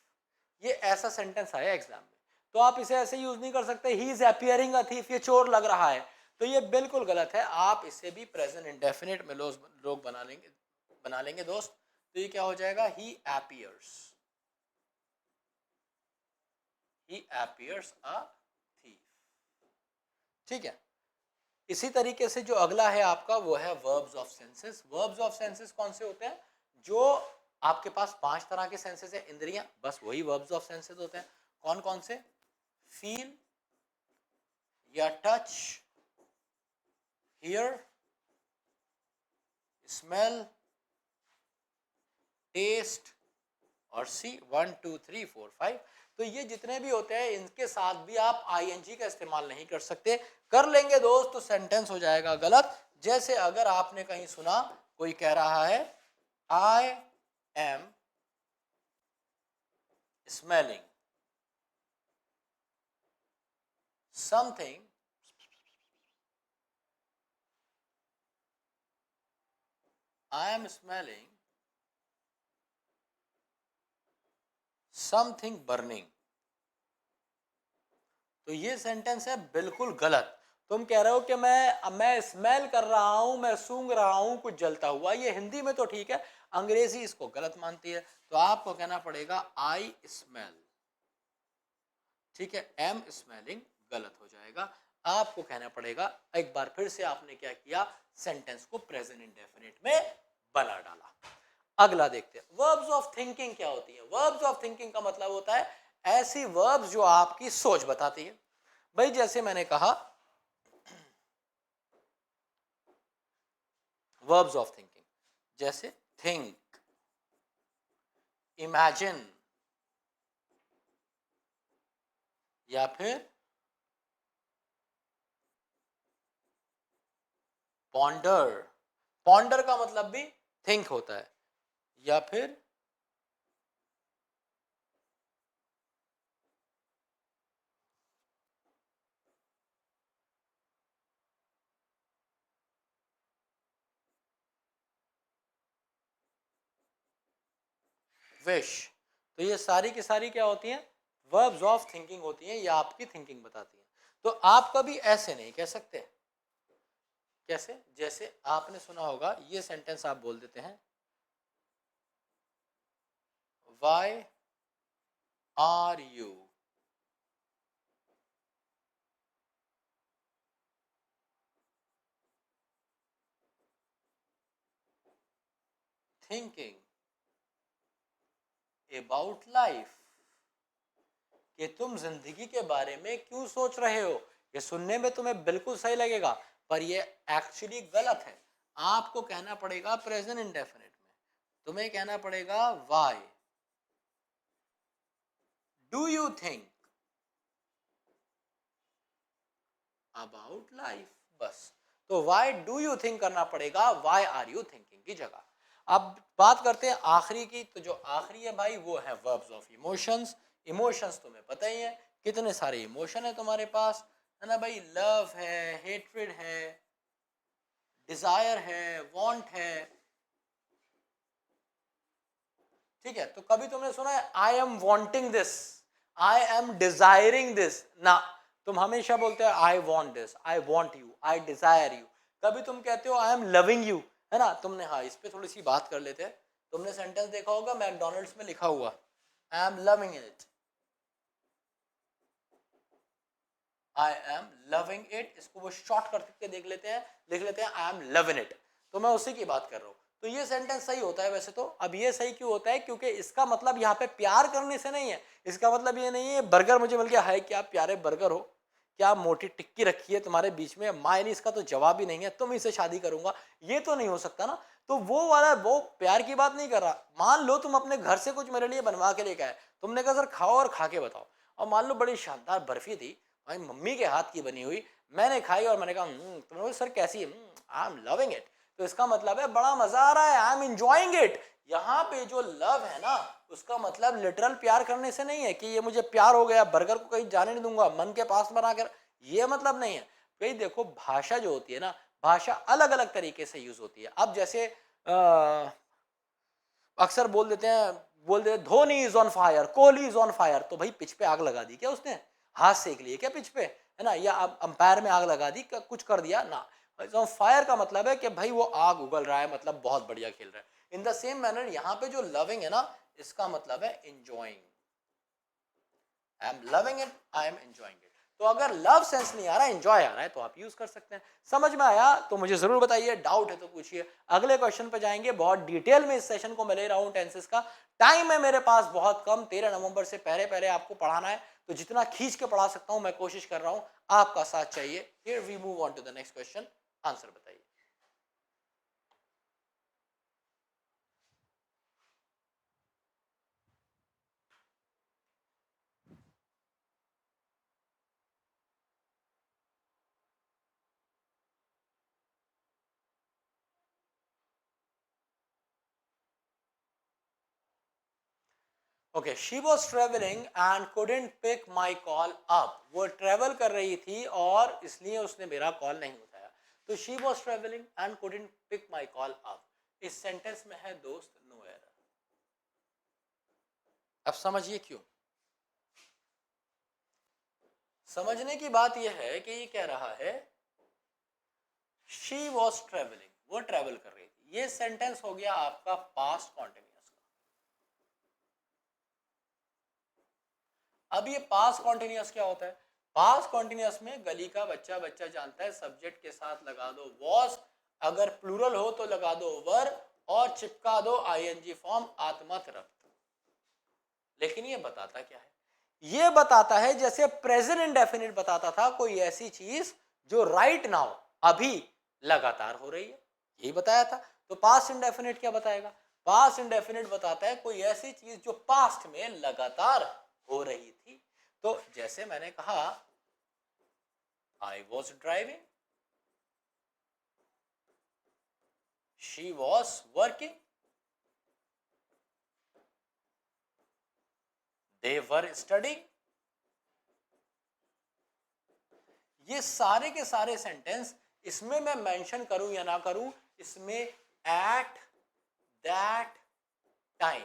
ये ऐसा सेंटेंस आया एग्जाम में, तो आप इसे ऐसे यूज नहीं कर सकते, he is appearing a thief, ये चोर लग रहा है, तो ये बिल्कुल गलत है। आप इसे भी प्रेजेंट इंडेफिनिट में लोग बना लेंगे दोस्त, तो ये क्या हो जाएगा, he appears, he appears a thief. ठीक है, इसी तरीके से जो अगला है आपका वो है verbs of senses. Verbs of senses कौन से होते हैं, जो आपके पास 5 तरह के सेंसेस है, इंद्रियां, बस वही वर्ब्स ऑफ सेंसेस होते हैं। कौन कौन से, फील या टच, हियर, स्मेल, टेस्ट और सी, 1 2 3 4 5। तो ये जितने भी होते हैं इनके साथ भी आप आईएनजी का इस्तेमाल नहीं कर सकते, कर लेंगे दोस्त तो सेंटेंस हो जाएगा गलत। जैसे अगर आपने कहीं सुना कोई कह रहा है I am smelling something, I am smelling something burning, तो ये सेंटेंस है बिल्कुल गलत। तुम कह रहे हो कि मैं स्मेल कर रहा हूं, मैं सूंघ रहा हूं कुछ जलता हुआ, ये हिंदी में तो ठीक है, अंग्रेजी इसको गलत मानती है, तो आपको कहना पड़ेगा आई स्मेल। ठीक है, एम स्मेलिंग गलत हो जाएगा, आपको कहना पड़ेगा, एक बार फिर से आपने क्या किया, सेंटेंस को प्रेजेंट इंडेफिनिट में बना डाला। अगला देखते हैं, वर्ब्स ऑफ थिंकिंग क्या होती है। वर्ब्स ऑफ थिंकिंग का मतलब होता है ऐसी वर्ब्स जो आपकी सोच बताती है। भाई जैसे मैंने कहा वर्ब्स ऑफ थिंकिंग, जैसे थिंक, इमेजिन, या फिर पॉन्डर, पॉन्डर का मतलब भी थिंक होता है, या फिर विश। तो ये सारी की सारी क्या होती हैं, वर्ब्स ऑफ थिंकिंग होती हैं, या आपकी थिंकिंग बताती हैं। तो आप कभी ऐसे नहीं कह सकते, कैसे, जैसे आपने सुना होगा ये सेंटेंस आप बोल देते हैं, why are you thinking about life, कि तुम जिंदगी के बारे में क्यों सोच रहे हो। ये सुनने में तुम्हें बिल्कुल सही लगेगा, पर ये एक्चुअली गलत है। आपको कहना पड़ेगा प्रेजेंट इंडेफिनिट में, तुम्हें कहना पड़ेगा why do you think about life, बस। तो वाई डू यू थिंक करना पड़ेगा वाई आर यू थिंकिंग की जगह। अब बात करते हैं आखिरी की, तो जो आखिरी है भाई वो है वर्ब्स ऑफ इमोशंस। इमोशंस तुम्हें पता ही है, कितने सारे इमोशन है तुम्हारे पास, है ना भाई, लव है, हेट्रेड है, डिजायर है, वांट है। ठीक है, तो कभी तुमने सुना है I am wanting this, I am desiring this ना, तुम हमेशा बोलते हो I want this, I want you, I Dzire you. कभी तुम कहते हो आई एम लविंग यू, है ना, तुमने, हाँ इस पे थोड़ी सी बात कर लेते हैं। तुमने सेंटेंस देखा होगा मैकडोनल्ड्स में लिखा हुआ I am loving it, I am loving it, इसको वो शॉर्ट करके देख लेते हैं, लिख लेते हैं आई एम लविंग इट, तो मैं उसी की बात कर रहा हूँ। तो ये सेंटेंस सही होता है वैसे तो। अब ये सही क्यों होता है, क्योंकि इसका मतलब यहाँ पे प्यार करने से नहीं है, इसका मतलब ये नहीं है बर्गर मुझे मिल गया, है क्या प्यारे बर्गर हो, क्या मोटी टिक्की रखी है तुम्हारे बीच में, मायनीज का तो जवाब ही नहीं है, तुम इसे शादी करूंगा, ये तो नहीं हो सकता ना। तो वो वाला वो प्यार की बात नहीं कर रहा। मान लो तुम अपने घर से कुछ मेरे लिए बनवा के लेके आए, तुमने कहा सर खाओ और खा के बताओ, और मान लो बड़ी शानदार बर्फी थी भाई मम्मी के हाथ की बनी हुई, मैंने खाई और मैंने कहा तुमने बोला सर कैसी है, आई एम लविंग इट, तो इसका मतलब है बड़ा मजा आ रहा है, आई एम एंजॉयिंग इट। यहाँ पे जो लव है ना, उसका मतलब लिटरल प्यार करने से नहीं है कि ये मुझे प्यार हो गया, बर्गर को कहीं जाने नहीं दूंगा, मन के पास बनाकर, ये मतलब नहीं है। भाई देखो भाषा जो होती है ना, भाषा अलग अलग तरीके से यूज होती है। अब जैसे अक्सर बोल देते हैं Dhoni is on fire, Kohli is on fire, तो भाई पिच पे आग लगा दी क्या उसने, हाथ सेक लिए क्या पिच पे, है ना, या अब अंपायर में आग लगा दी, कुछ कर दिया ना। फायर का मतलब है कि भाई वो आग उगल रहा है, मतलब बहुत बढ़िया खेल रहा है। इन द सेम मैनर यहाँ पे जो लविंग है ना, इसका मतलब है enjoying. I am loving it, I am enjoying it. तो अगर लव सेंस नहीं आ रहा, एंजॉय आ रहा है, तो आप यूज कर सकते हैं। समझ में आया तो मुझे जरूर बताइए, डाउट है तो पूछिए। अगले क्वेश्चन पे जाएंगे। बहुत डिटेल में इस सेशन को मैं ले रहा हूं टेंसेस का। टाइम है मेरे पास बहुत कम, 13 नवंबर से पहले पहले आपको पढ़ाना है, तो जितना खींच के पढ़ा सकता हूं मैं कोशिश कर रहा हूं, आपका साथ चाहिए। Here we move on to the next question. Answer बताइए। Okay, she was travelling and couldn't pick my call up. वो ट्रेवल कर रही थी और इसलिए उसने मेरा कॉल नहीं उठाया। तो she was travelling and couldn't pick my call up, इस सेंटेंस में है दोस्त नो एरर। अब समझिए क्यों। समझने की बात यह है कि ये कह रहा है शी वॉज ट्रेवलिंग, वो ट्रेवल कर रही थी। ये सेंटेंस हो गया आपका पास्ट कॉन्टिन्यूअस का। अब ये पास्ट कॉन्टिन्यूअस क्या होता है? पास्ट कॉन्टिन्यूअस में गली का बच्चा बच्चा जानता है, सब्जेक्ट के साथ लगा दो वॉज, अगर प्लूरल हो तो लगा दो वर, और चिपका दो आईएनजी फॉर्म आत्मत रक्त। लेकिन ये बताता क्या है? ये बताता है जैसे प्रेजेंट इंडेफिनिट बताता था, कोई ऐसी चीज जो राइट नाउ अभी लगातार हो रही है, यही बताया था। तो पास्ट इंडेफिनिट क्या बताएगा? पास्ट इंडेफिनिट बताता है कोई ऐसी चीज जो पास्ट में लगातार हो रही थी। तो जैसे मैंने कहा I was driving, she was working, they were studying. ये सारे के सारे सेंटेंस, इसमें मैं मेंशन करूं या ना करूं, इसमें एट दैट टाइम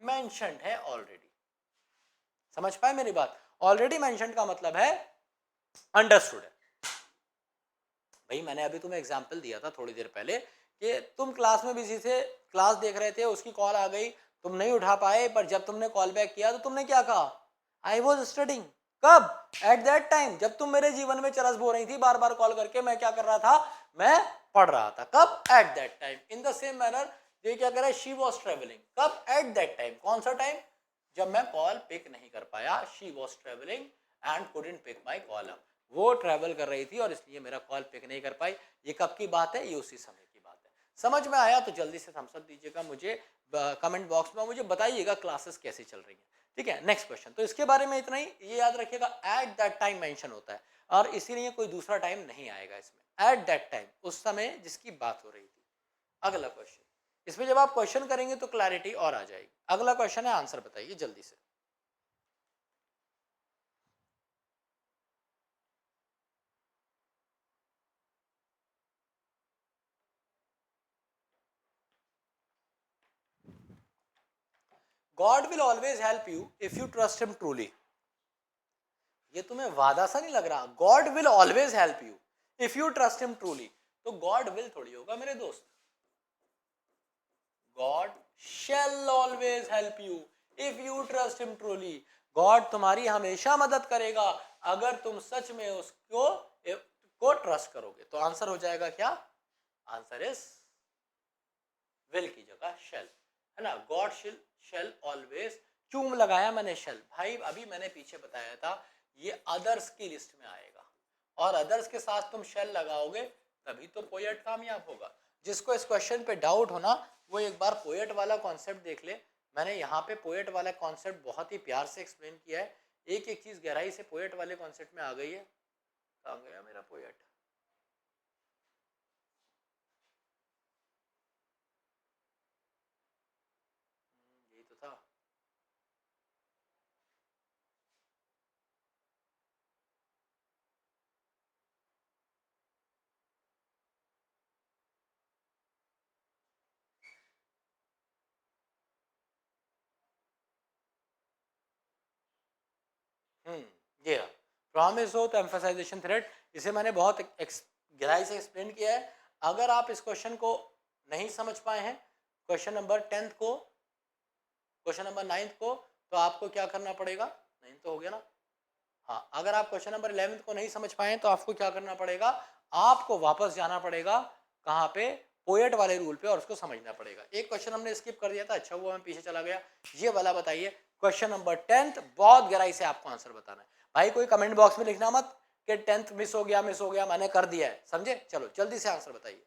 मेंशन्ड है ऑलरेडी। समझ पाए मेरी बात? ऑलरेडी मेंशन्ड का मतलब है अंडरस्टूड है। भाई मैंने अभी तुम्हें एग्जांपल दिया था थोड़ी देर पहले कि तुम क्लास में बिजी थे, क्लास देख रहे थे, उसकी कॉल आ गई, तुम नहीं उठा पाए, पर जब तुमने कॉल बैक किया तो तुमने क्या कहा? I was studying. कब? एट दैट टाइम, जब तुम मेरे जीवन में चरस बो रही थी बार बार कॉल करके, मैं क्या कर रहा था? मैं पढ़ रहा था। कब? At that time. In the same manner ये क्या कर रहा है? She was travelling. कब? At that time. कौन सा टाइम? जब मैं कॉल पिक नहीं कर पाया। She was travelling and couldn't pick my call up. वो ट्रैवल कर रही थी और इसलिए मेरा कॉल पिक नहीं कर पाई। ये कब की बात है? ये उसी समय की बात है। समझ में आया तो जल्दी से थम्स अप दीजिएगा मुझे, कमेंट बॉक्स में मुझे बताइएगा क्लासेस कैसी चल रही हैं। ठीक है, नेक्स्ट क्वेश्चन। तो इसके बारे में इतना ही, ये याद रखिएगा एट दैट टाइम मेंशन होता है और इसीलिए कोई दूसरा टाइम नहीं आएगा इसमें। एट दैट टाइम, उस समय जिसकी बात हो रही थी। अगला क्वेश्चन, इसमें जब आप क्वेश्चन करेंगे तो क्लैरिटी और आ जाएगी। अगला क्वेश्चन है, आंसर बताइए जल्दी से। God will always help you if you trust him truly। ये तुम्हें वादा सा नहीं लग रहा? God will always help you if you trust him truly. तो गॉड विल थोड़ी होगा मेरे दोस्त, God shell always help you if you trust him truly. God तुम्हारी हमेशा मदद करेगा अगर तुम सच में उसको ट्रस्ट करोगे। तो आंसर हो जाएगा क्या? आंसर इज विल की जगह शेल, है ना। गॉड शेल ऑलवेज, चूम लगाया मैंने शेल। भाई अभी मैंने पीछे बताया था ये अदर्स की लिस्ट में आएगा, और अदर्स के साथ तुम शेल लगाओगे तभी तो पोएट कामयाब होगा। जिसको इस क्वेश्चन पे डाउट होना वो एक बार पोएट वाला कॉन्सेप्ट देख ले। मैंने यहाँ पे पोएट वाला कॉन्सेप्ट बहुत ही प्यार से एक्सप्लेन किया है। एक एक चीज गहराई से पोएट वाले कॉन्सेप्ट में आ गई है। कहाँ गया मेरा पोएट? यही तो था। जी हाँ, प्रॉमिस हो तो एम्फसाइजेशन थ्रेट, इसे मैंने बहुत गहराई से एक्सप्लेन किया है। अगर आप इस क्वेश्चन को नहीं समझ पाए हैं, क्वेश्चन नंबर 10th को, क्वेश्चन नंबर 9th को, तो आपको क्या करना पड़ेगा, 9th तो हो गया ना, हाँ, अगर आप क्वेश्चन नंबर 11th को नहीं समझ पाए तो आपको क्या करना पड़ेगा, आपको वापस जाना पड़ेगा कहाँ पे, पोएट वाले रूल पे, और उसको समझना पड़ेगा। एक क्वेश्चन हमने स्किप कर दिया था, अच्छा हुआ मैं पीछे चला गया, ये वाला बताइए, क्वेश्चन नंबर 10th, बहुत गहराई से आपको आंसर बताना है भाई। कोई कमेंट बॉक्स में लिखना मत कि 10th मिस हो गया, मैंने कर दिया है, समझे? चलो जल्दी से आंसर बताइए।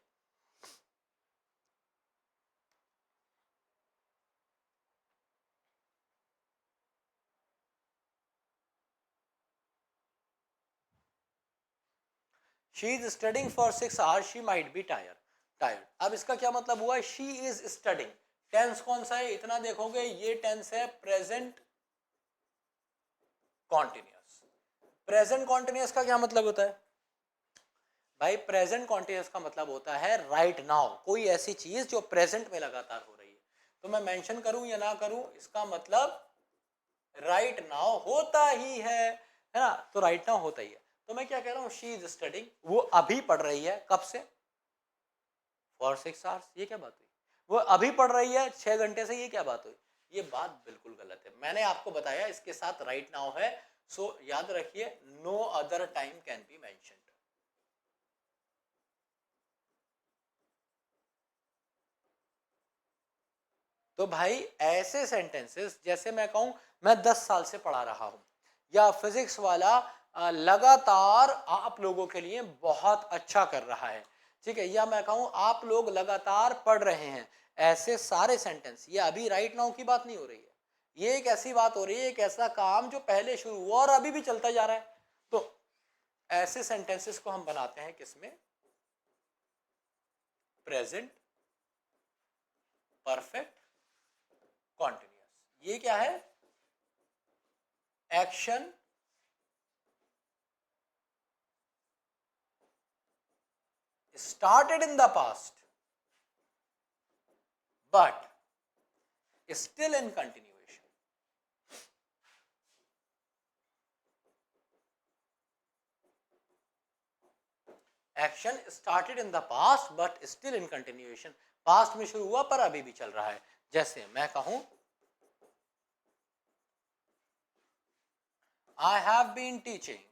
She is studying for 6 hours, she might be tired. अब इसका क्या मतलब हुआ, शी इज स्टडिंग, टेंस कौन सा है, इतना देखोगे, ये टेंस है प्रेजेंट कॉन्टिन्यूअस। प्रेजेंट कॉन्टिन्यूअस का क्या मतलब होता है भाई, प्रेजेंट कॉन्टिन्यूअस का मतलब होता है राइट नाउ, कोई ऐसी चीज जो प्रेजेंट में लगातार हो रही है। तो मैं मेंशन करूं या ना करूं, इसका मतलब राइट नाउ होता ही है ना, तो राइट नाउ होता ही है। तो मैं क्या कह रहा हूं, शी इज स्टडिंग, वो अभी पढ़ रही है, कब से, फॉर 6 hours, ये क्या बात हुई, वो अभी पढ़ रही है 6 घंटे से, ये क्या बात हुई, ये बात बिल्कुल गलत है। मैंने आपको बताया इसके साथ राइट नाउ है, सो याद रखिए, no other time can be mentioned. तो भाई ऐसे सेंटेंसेस, जैसे मैं कहूं मैं 10 साल से पढ़ा रहा हूं, या फिजिक्स वाला लगातार आप लोगों के लिए बहुत अच्छा कर रहा है, ठीक है, या मैं कहूं आप लोग लगातार पढ़ रहे हैं, ऐसे सारे सेंटेंस, ये अभी राइट नाउ की बात नहीं हो रही है, ये एक ऐसी बात हो रही है, एक ऐसा काम जो पहले शुरू हुआ और अभी भी चलता जा रहा है। तो ऐसे सेंटेंसेस को हम बनाते हैं किसमें, प्रेजेंट परफेक्ट कॉन्टिन्यूअस। ये क्या है, action started in the past but still in continuation. Action started in the past but still in continuation, past में शुरू हुआ पर अभी भी चल रहा है। जैसे मैं कहूं I have been teaching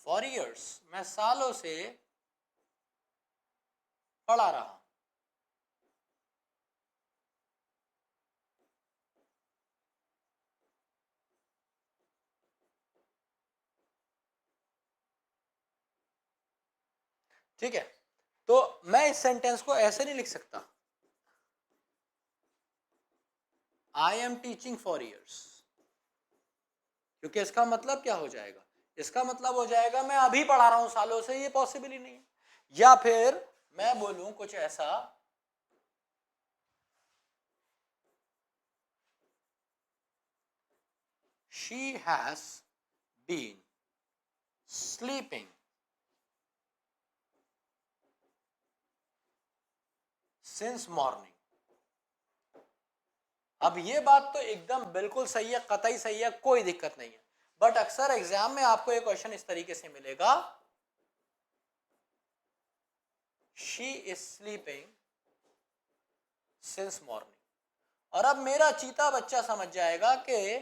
for years, मैं सालों से पढ़ा रहा हूं। ठीक है, तो मैं इस सेंटेंस को ऐसे नहीं लिख सकता, I am teaching for years, क्योंकि इसका मतलब क्या हो जाएगा, इसका मतलब हो जाएगा मैं अभी पढ़ा रहा हूं सालों से, ये पॉसिबल ही नहीं है। या फिर मैं बोलूं कुछ ऐसा, she has been sleeping since morning. अब ये बात तो एकदम बिल्कुल सही है, कतई सही है, कोई दिक्कत नहीं है, बट अक्सर एग्जाम में आपको एक क्वेश्चन इस तरीके से मिलेगा, she is sleeping since morning. और अब मेरा चीता बच्चा समझ जाएगा कि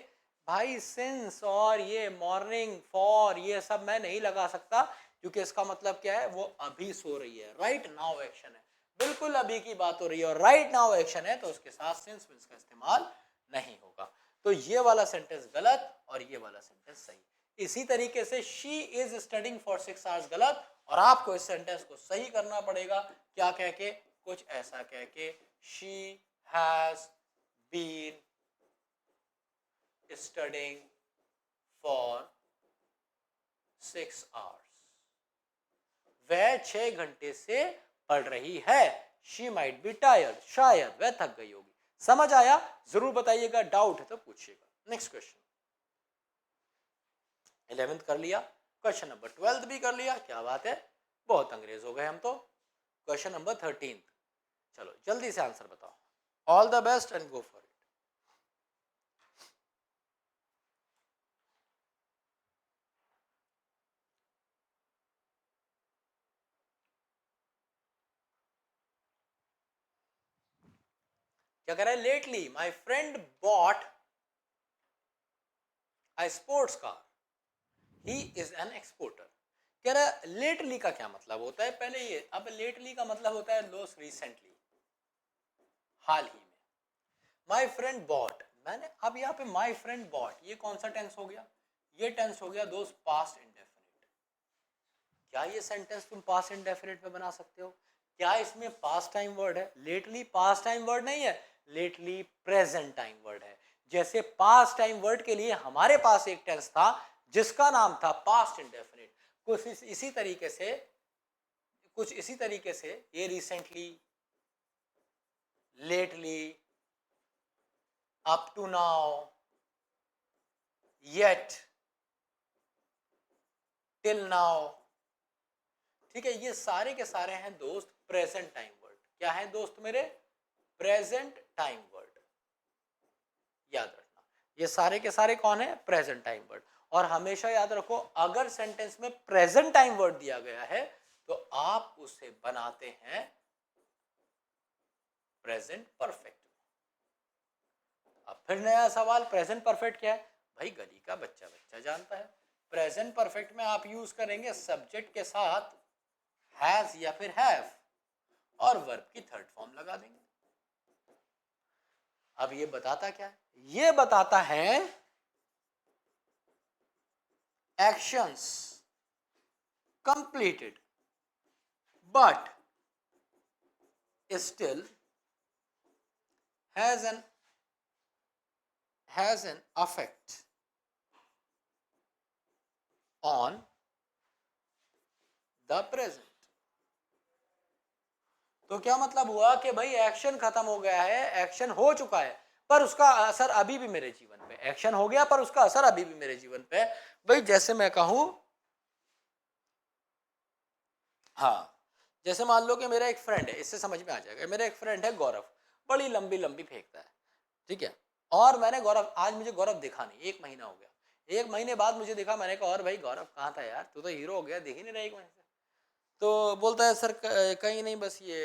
भाई सिंस और ये मॉर्निंग फॉर ये सब मैं नहीं लगा सकता, क्योंकि इसका मतलब क्या है, वो अभी सो रही है, राइट नाउ एक्शन है, बिल्कुल अभी की बात हो रही है, और राइट नाउ एक्शन है, तो उसके साथ सिंस मिंस का इस्तेमाल नहीं होगा। तो ये वाला सेंटेंस गलत और ये वाला सेंटेंस सही। इसी तरीके से she is studying for 6 hours गलत, और आपको इस सेंटेंस को सही करना पड़ेगा, क्या कह के, कुछ ऐसा कह के, she has been studying for 6 hours, वह 6 घंटे से पढ़ रही है, she might be tired, शायद वह थक गई होगी। समझ आया? जरूर बताइएगा, डाउट है तो पूछिएगा। नेक्स्ट क्वेश्चन, 11th कर लिया, क्वेश्चन नंबर 12th भी कर लिया, क्या बात है, बहुत अंग्रेज हो गए हम तो। क्वेश्चन नंबर 13th, चलो जल्दी से आंसर बताओ, all the best and go for क्या कह रहा है, lately my friend bought a sports car, he is an exporter. कह रहा है लेटली का क्या मतलब होता है, पहले ये, अब लेटली का मतलब होता है लोस रिसेंटली, हाल ही में। माई फ्रेंड बॉट, मैंने, अब यहाँ पे माई फ्रेंड बॉट, ये कौन सा टेंस हो गया, ये टेंस हो गया दोस्त पास्ट इंडेफिनिट। क्या ये सेंटेंस तुम पास्ट इंडेफिनिट में बना सकते हो? क्या इसमें पास्ट टाइम वर्ड है? लेटली पास्ट टाइम वर्ड नहीं है, लेटली प्रेजेंट टाइम वर्ड है। जैसे पास्ट टाइम वर्ड के लिए हमारे पास एक टेंस था जिसका नाम था पास्ट इंडेफिनिट, कुछ इसी तरीके से ये recently, lately, up to now, yet, till now, ठीक है, ये सारे के सारे हैं दोस्त प्रेजेंट टाइम वर्ड। क्या है दोस्त मेरे? प्रेजेंट टाइम वर्ड, याद रखना, ये सारे के सारे कौन है? Present time word. और हमेशा याद रखो, अगर सेंटेंस में प्रेजेंट टाइम वर्ड दिया गया है तो आप उसे बनाते हैं प्रेजेंट परफेक्ट। अब फिर नया सवाल, प्रेजेंट परफेक्ट क्या है? भाई गली का बच्चा बच्चा जानता है, प्रेजेंट परफेक्ट में आप यूज करेंगे सब्जेक्ट के साथ हैज या फिर हैव, और वर्ब की थर्ड फॉर्म लगा देंगे। अब ये बताता क्या है? ये बताता है actions completed but still has an effect on the present। तो क्या मतलब हुआ कि भाई एक्शन खत्म हो गया है, एक्शन हो चुका है, पर उसका असर अभी भी मेरे जीवन पे, एक्शन हो गया पर उसका असर अभी भी मेरे जीवन पे है। भाई जैसे मैं कहूं, हाँ, जैसे मान लो कि मेरा एक फ्रेंड है, इससे समझ में आ जाएगा, मेरा एक फ्रेंड है गौरव, बड़ी लंबी लंबी फेंकता है, ठीक है, और मैंने गौरव, आज मुझे गौरव दिखा नहीं, एक महीना हो गया, एक महीने बाद मुझे दिखा, मैंने कहा और भाई गौरव कहाँ था यार, तू तो हीरो हो गया, दिख ही नहीं रहा एक महीने से। तो बोलता है सर कहीं नहीं, बस ये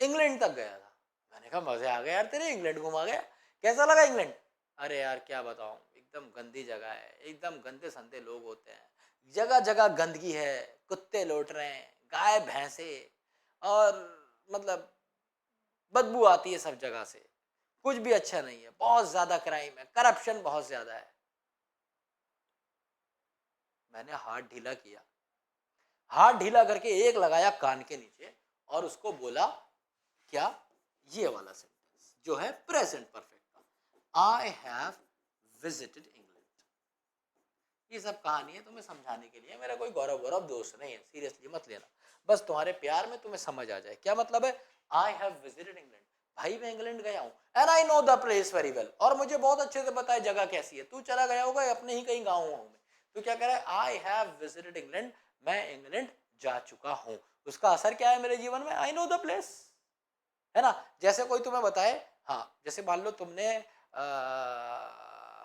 इंग्लैंड तक गया था। मैंने कहा मजे आ गए यार तेरे, इंग्लैंड घुमा गया, कैसा लगा इंग्लैंड? अरे यार क्या बताऊं, एकदम गंदी जगह है, एकदम गंदे संदे लोग होते हैं, जगह जगह गंदगी है, कुत्ते लौट रहे हैं, गाय भैंसे, और मतलब बदबू आती है सब जगह से, कुछ भी अच्छा नहीं है, बहुत ज्यादा क्राइम है, करप्शन बहुत ज्यादा है। मैंने हाथ ढीला किया, हाथ ढीला करके एक लगाया कान के नीचे और उसको बोला क्या, ये वाला सेंटेंस जो है प्रेजेंट परफेक्ट का, आई हैव विजिटेड इंग्लैंड। ये सब कहानी है तुम्हें समझाने के लिए, मेरा कोई गौरव गौरव दोस्त नहीं है, सीरियसली मत लेना, बस तुम्हारे प्यार में तुम्हें समझ आ जाए क्या मतलब है। आई हैव विजिटेड इंग्लैंड, भाई मैं इंग्लैंड गया हूँ, and I know the place very well, और मुझे बहुत अच्छे से पता है जगह कैसी है। तू चला गया होगा अपने ही कहीं गाँव में, तो क्या कह रहा है, आई हैव विजिटेड इंग्लैंड, मैं इंग्लैंड जा चुका हूँ, उसका असर क्या है मेरे जीवन में, आई नो द प्लेस, है ना। जैसे कोई तुम्हें बताए, हाँ जैसे मान लो तुमने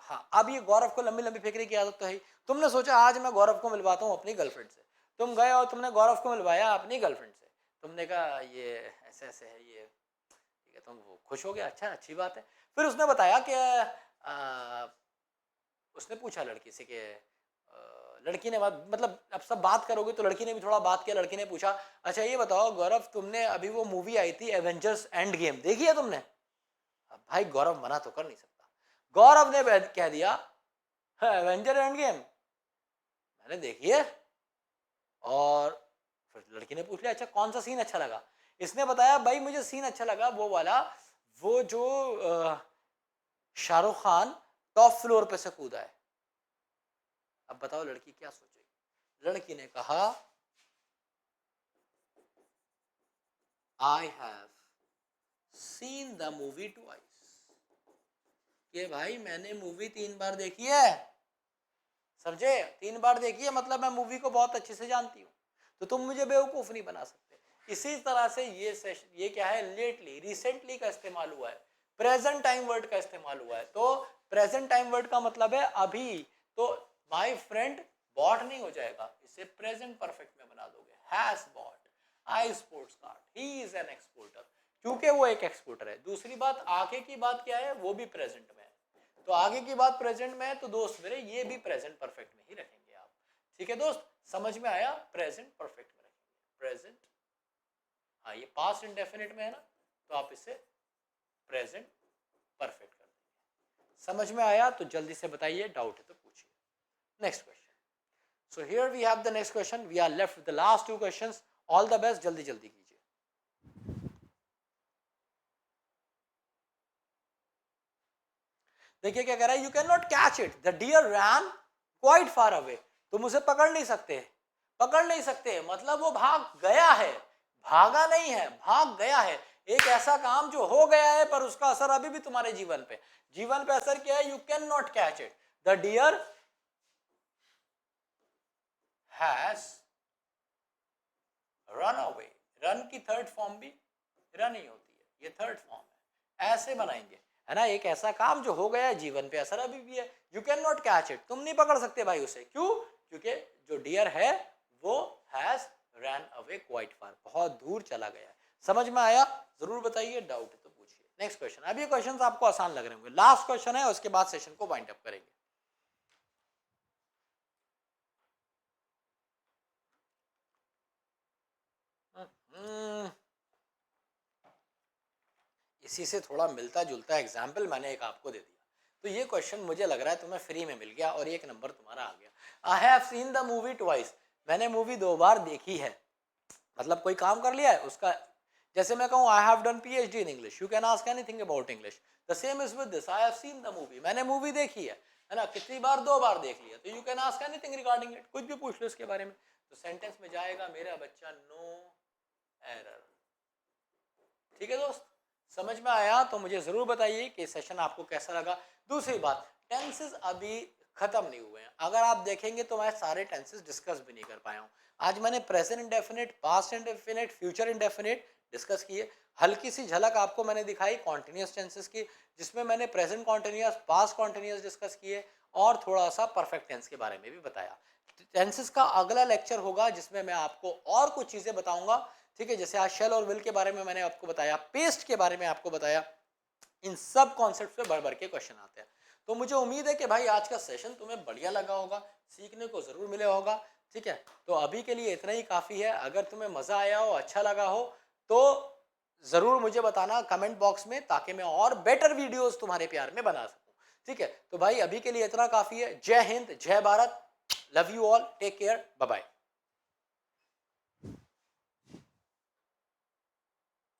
हाँ, अब ये गौरव को लंबी लंबी फेंकने की आदत तो है, तुमने सोचा आज मैं गौरव को मिलवाता हूँ अपनी गर्लफ्रेंड से, तुम गए और तुमने गौरव को मिलवाया अपनी गर्लफ्रेंड से, तुमने कहा ये ऐसे ऐसे है ये, ठीक है, तुम वो खुश हो गया, अच्छा अच्छी बात है। फिर उसने बताया कि उसने पूछा लड़की से कि लड़की ने मतलब अब सब बात करोगे तो लड़की ने भी थोड़ा बात किया, लड़की ने पूछा अच्छा ये बताओ गौरव, तुमने अभी वो मूवी आई थी एवेंजर्स एंड गेम, देखी है तुमने? अब भाई गौरव मना तो कर नहीं सकता, गौरव ने कह दिया एवेंजर एंड गेम मैंने देखी है। और फिर लड़की ने पूछ लिया अच्छा कौन सा सीन अच्छा लगा, इसने बताया भाई मुझे सीन अच्छा लगा वो वाला, वो जो शाहरुख खान टॉप फ्लोर पे से कूदा है। अब बताओ लड़की क्या सोचेगी? लड़की ने कहा I have seen the movie twice, ये भाई मैंने मूवी 3 बार देखी है, समझे, 3 बार देखी है मतलब मैं मूवी को बहुत अच्छे से जानती हूँ, तो तुम मुझे बेवकूफ नहीं बना सकते। इसी तरह से ये क्या है, लेटली रिसेंटली का इस्तेमाल हुआ है, प्रेजेंट टाइम वर्ड का इस्तेमाल हुआ है, तो प्रेजेंट टाइम वर्ड का मतलब है अभी, तो माई फ्रेंड बॉट नहीं हो जाएगा, इसे प्रेजेंट परफेक्ट में बना दोगे, has bot I sports card, he is an exporter, क्योंकि वो एक एक्सपोर्टर है। दूसरी बात, आगे की बात क्या है, वो भी प्रेजेंट में है, तो आगे की बात प्रेजेंट में है, तो दोस्त मेरे ये भी प्रेजेंट परफेक्ट में ही रखेंगे आप। ठीक है दोस्त, समझ में आया? प्रेजेंट परफेक्ट में रखेंगे, प्रेजेंट। हाँ, ये पास्ट इंडेफिनिट में है ना, तो आप इसे प्रेजेंट परफेक्ट कर देंगे। समझ में आया? तो जल्दी से बताइए, डाउट है तो पूछिए। Next question. So here we have the next question. We are left with the last two questions. All the best. जल्दी जल्दी कीजिए। देखिए क्या कह रहा है, you cannot catch it. The deer ran quite far away. तुम उसे पकड़ नहीं सकते, पकड़ नहीं सकते मतलब वो भाग गया है, भागा नहीं है, भाग गया है। एक ऐसा काम जो हो गया है पर उसका असर अभी भी तुम्हारे जीवन पे असर किया है। You cannot catch it. The deer has run away. Run की थर्ड फॉर्म भी रन ही होती है, ये थर्ड फॉर्म है, ऐसे बनाएंगे, है ना। एक ऐसा काम जो हो गया है, जीवन पे असर अभी भी है। You can not catch it, तुम नहीं पकड़ सकते भाई उसे। क्यों? क्योंकि जो डियर है वो has run away quite far, बहुत दूर चला गया है। समझ में आया? जरूर बताइए, डाउट है तो पूछिए। Next question. अब ये क्वेश्चन आपको आसान लग रहे होंगे, लास्ट क्वेश्चन है, उसके बाद सेशन को वाइंड अप करेंगे। इसी से थोड़ा मिलता जुलता एग्जाम्पल मैंने एक आपको दे दिया, तो ये क्वेश्चन मुझे लग रहा है तुम्हें फ्री में मिल गया और एक नंबर तुम्हारा आ गया। I have seen the movie twice, मैंने मूवी 2 बार देखी है, मतलब कोई काम कर लिया है उसका। जैसे मैं कहूँ I have done PhD in English, you can ask anything about English, the same is with this, I have seen the movie, मैंने मूवी देखी है ना, कितनी बार? 2 बार देख लिया, तो you can ask anything regarding it, कुछ भी पूछ लो इसके बारे में। तो सेंटेंस में जाएगा मेरा बच्चा नो एरर। ठीक है दोस्त, समझ में आया? तो मुझे जरूर बताइए कि सेशन आपको कैसा लगा। दूसरी बात, टेंसेस अभी खत्म नहीं हुए हैं, अगर आप देखेंगे तो मैं सारे टेंसेस डिस्कस भी नहीं कर पाया हूँ। आज मैंने present indefinite, past indefinite, future indefinite discuss किए। हल्की सी झलक आपको मैंने दिखाई कॉन्टिन्यूस टेंसेस की, जिसमें मैंने present continuous, past continuous discuss किए और थोड़ा सा परफेक्ट टेंस के बारे में भी बताया। टेंसेस का अगला लेक्चर होगा जिसमें मैं आपको और कुछ चीजें बताऊंगा। ठीक है, जैसे आज शेल और विल के बारे में मैंने आपको बताया, पेस्ट के बारे में आपको बताया, इन सब कॉन्सेप्ट पे बढ़ बढ़ के क्वेश्चन आते हैं। तो मुझे उम्मीद है कि भाई आज का सेशन तुम्हें बढ़िया लगा होगा, सीखने को जरूर मिला होगा। ठीक है, तो अभी के लिए इतना ही काफी है। अगर तुम्हें मजा आया हो, अच्छा लगा हो, तो जरूर मुझे बताना कमेंट बॉक्स में, ताकि मैं और बेटर वीडियोस तुम्हारे प्यार में बना सकूं। ठीक है, तो भाई अभी के लिए इतना काफी है। जय हिंद, जय Bharat, love you all, take care, bye bye.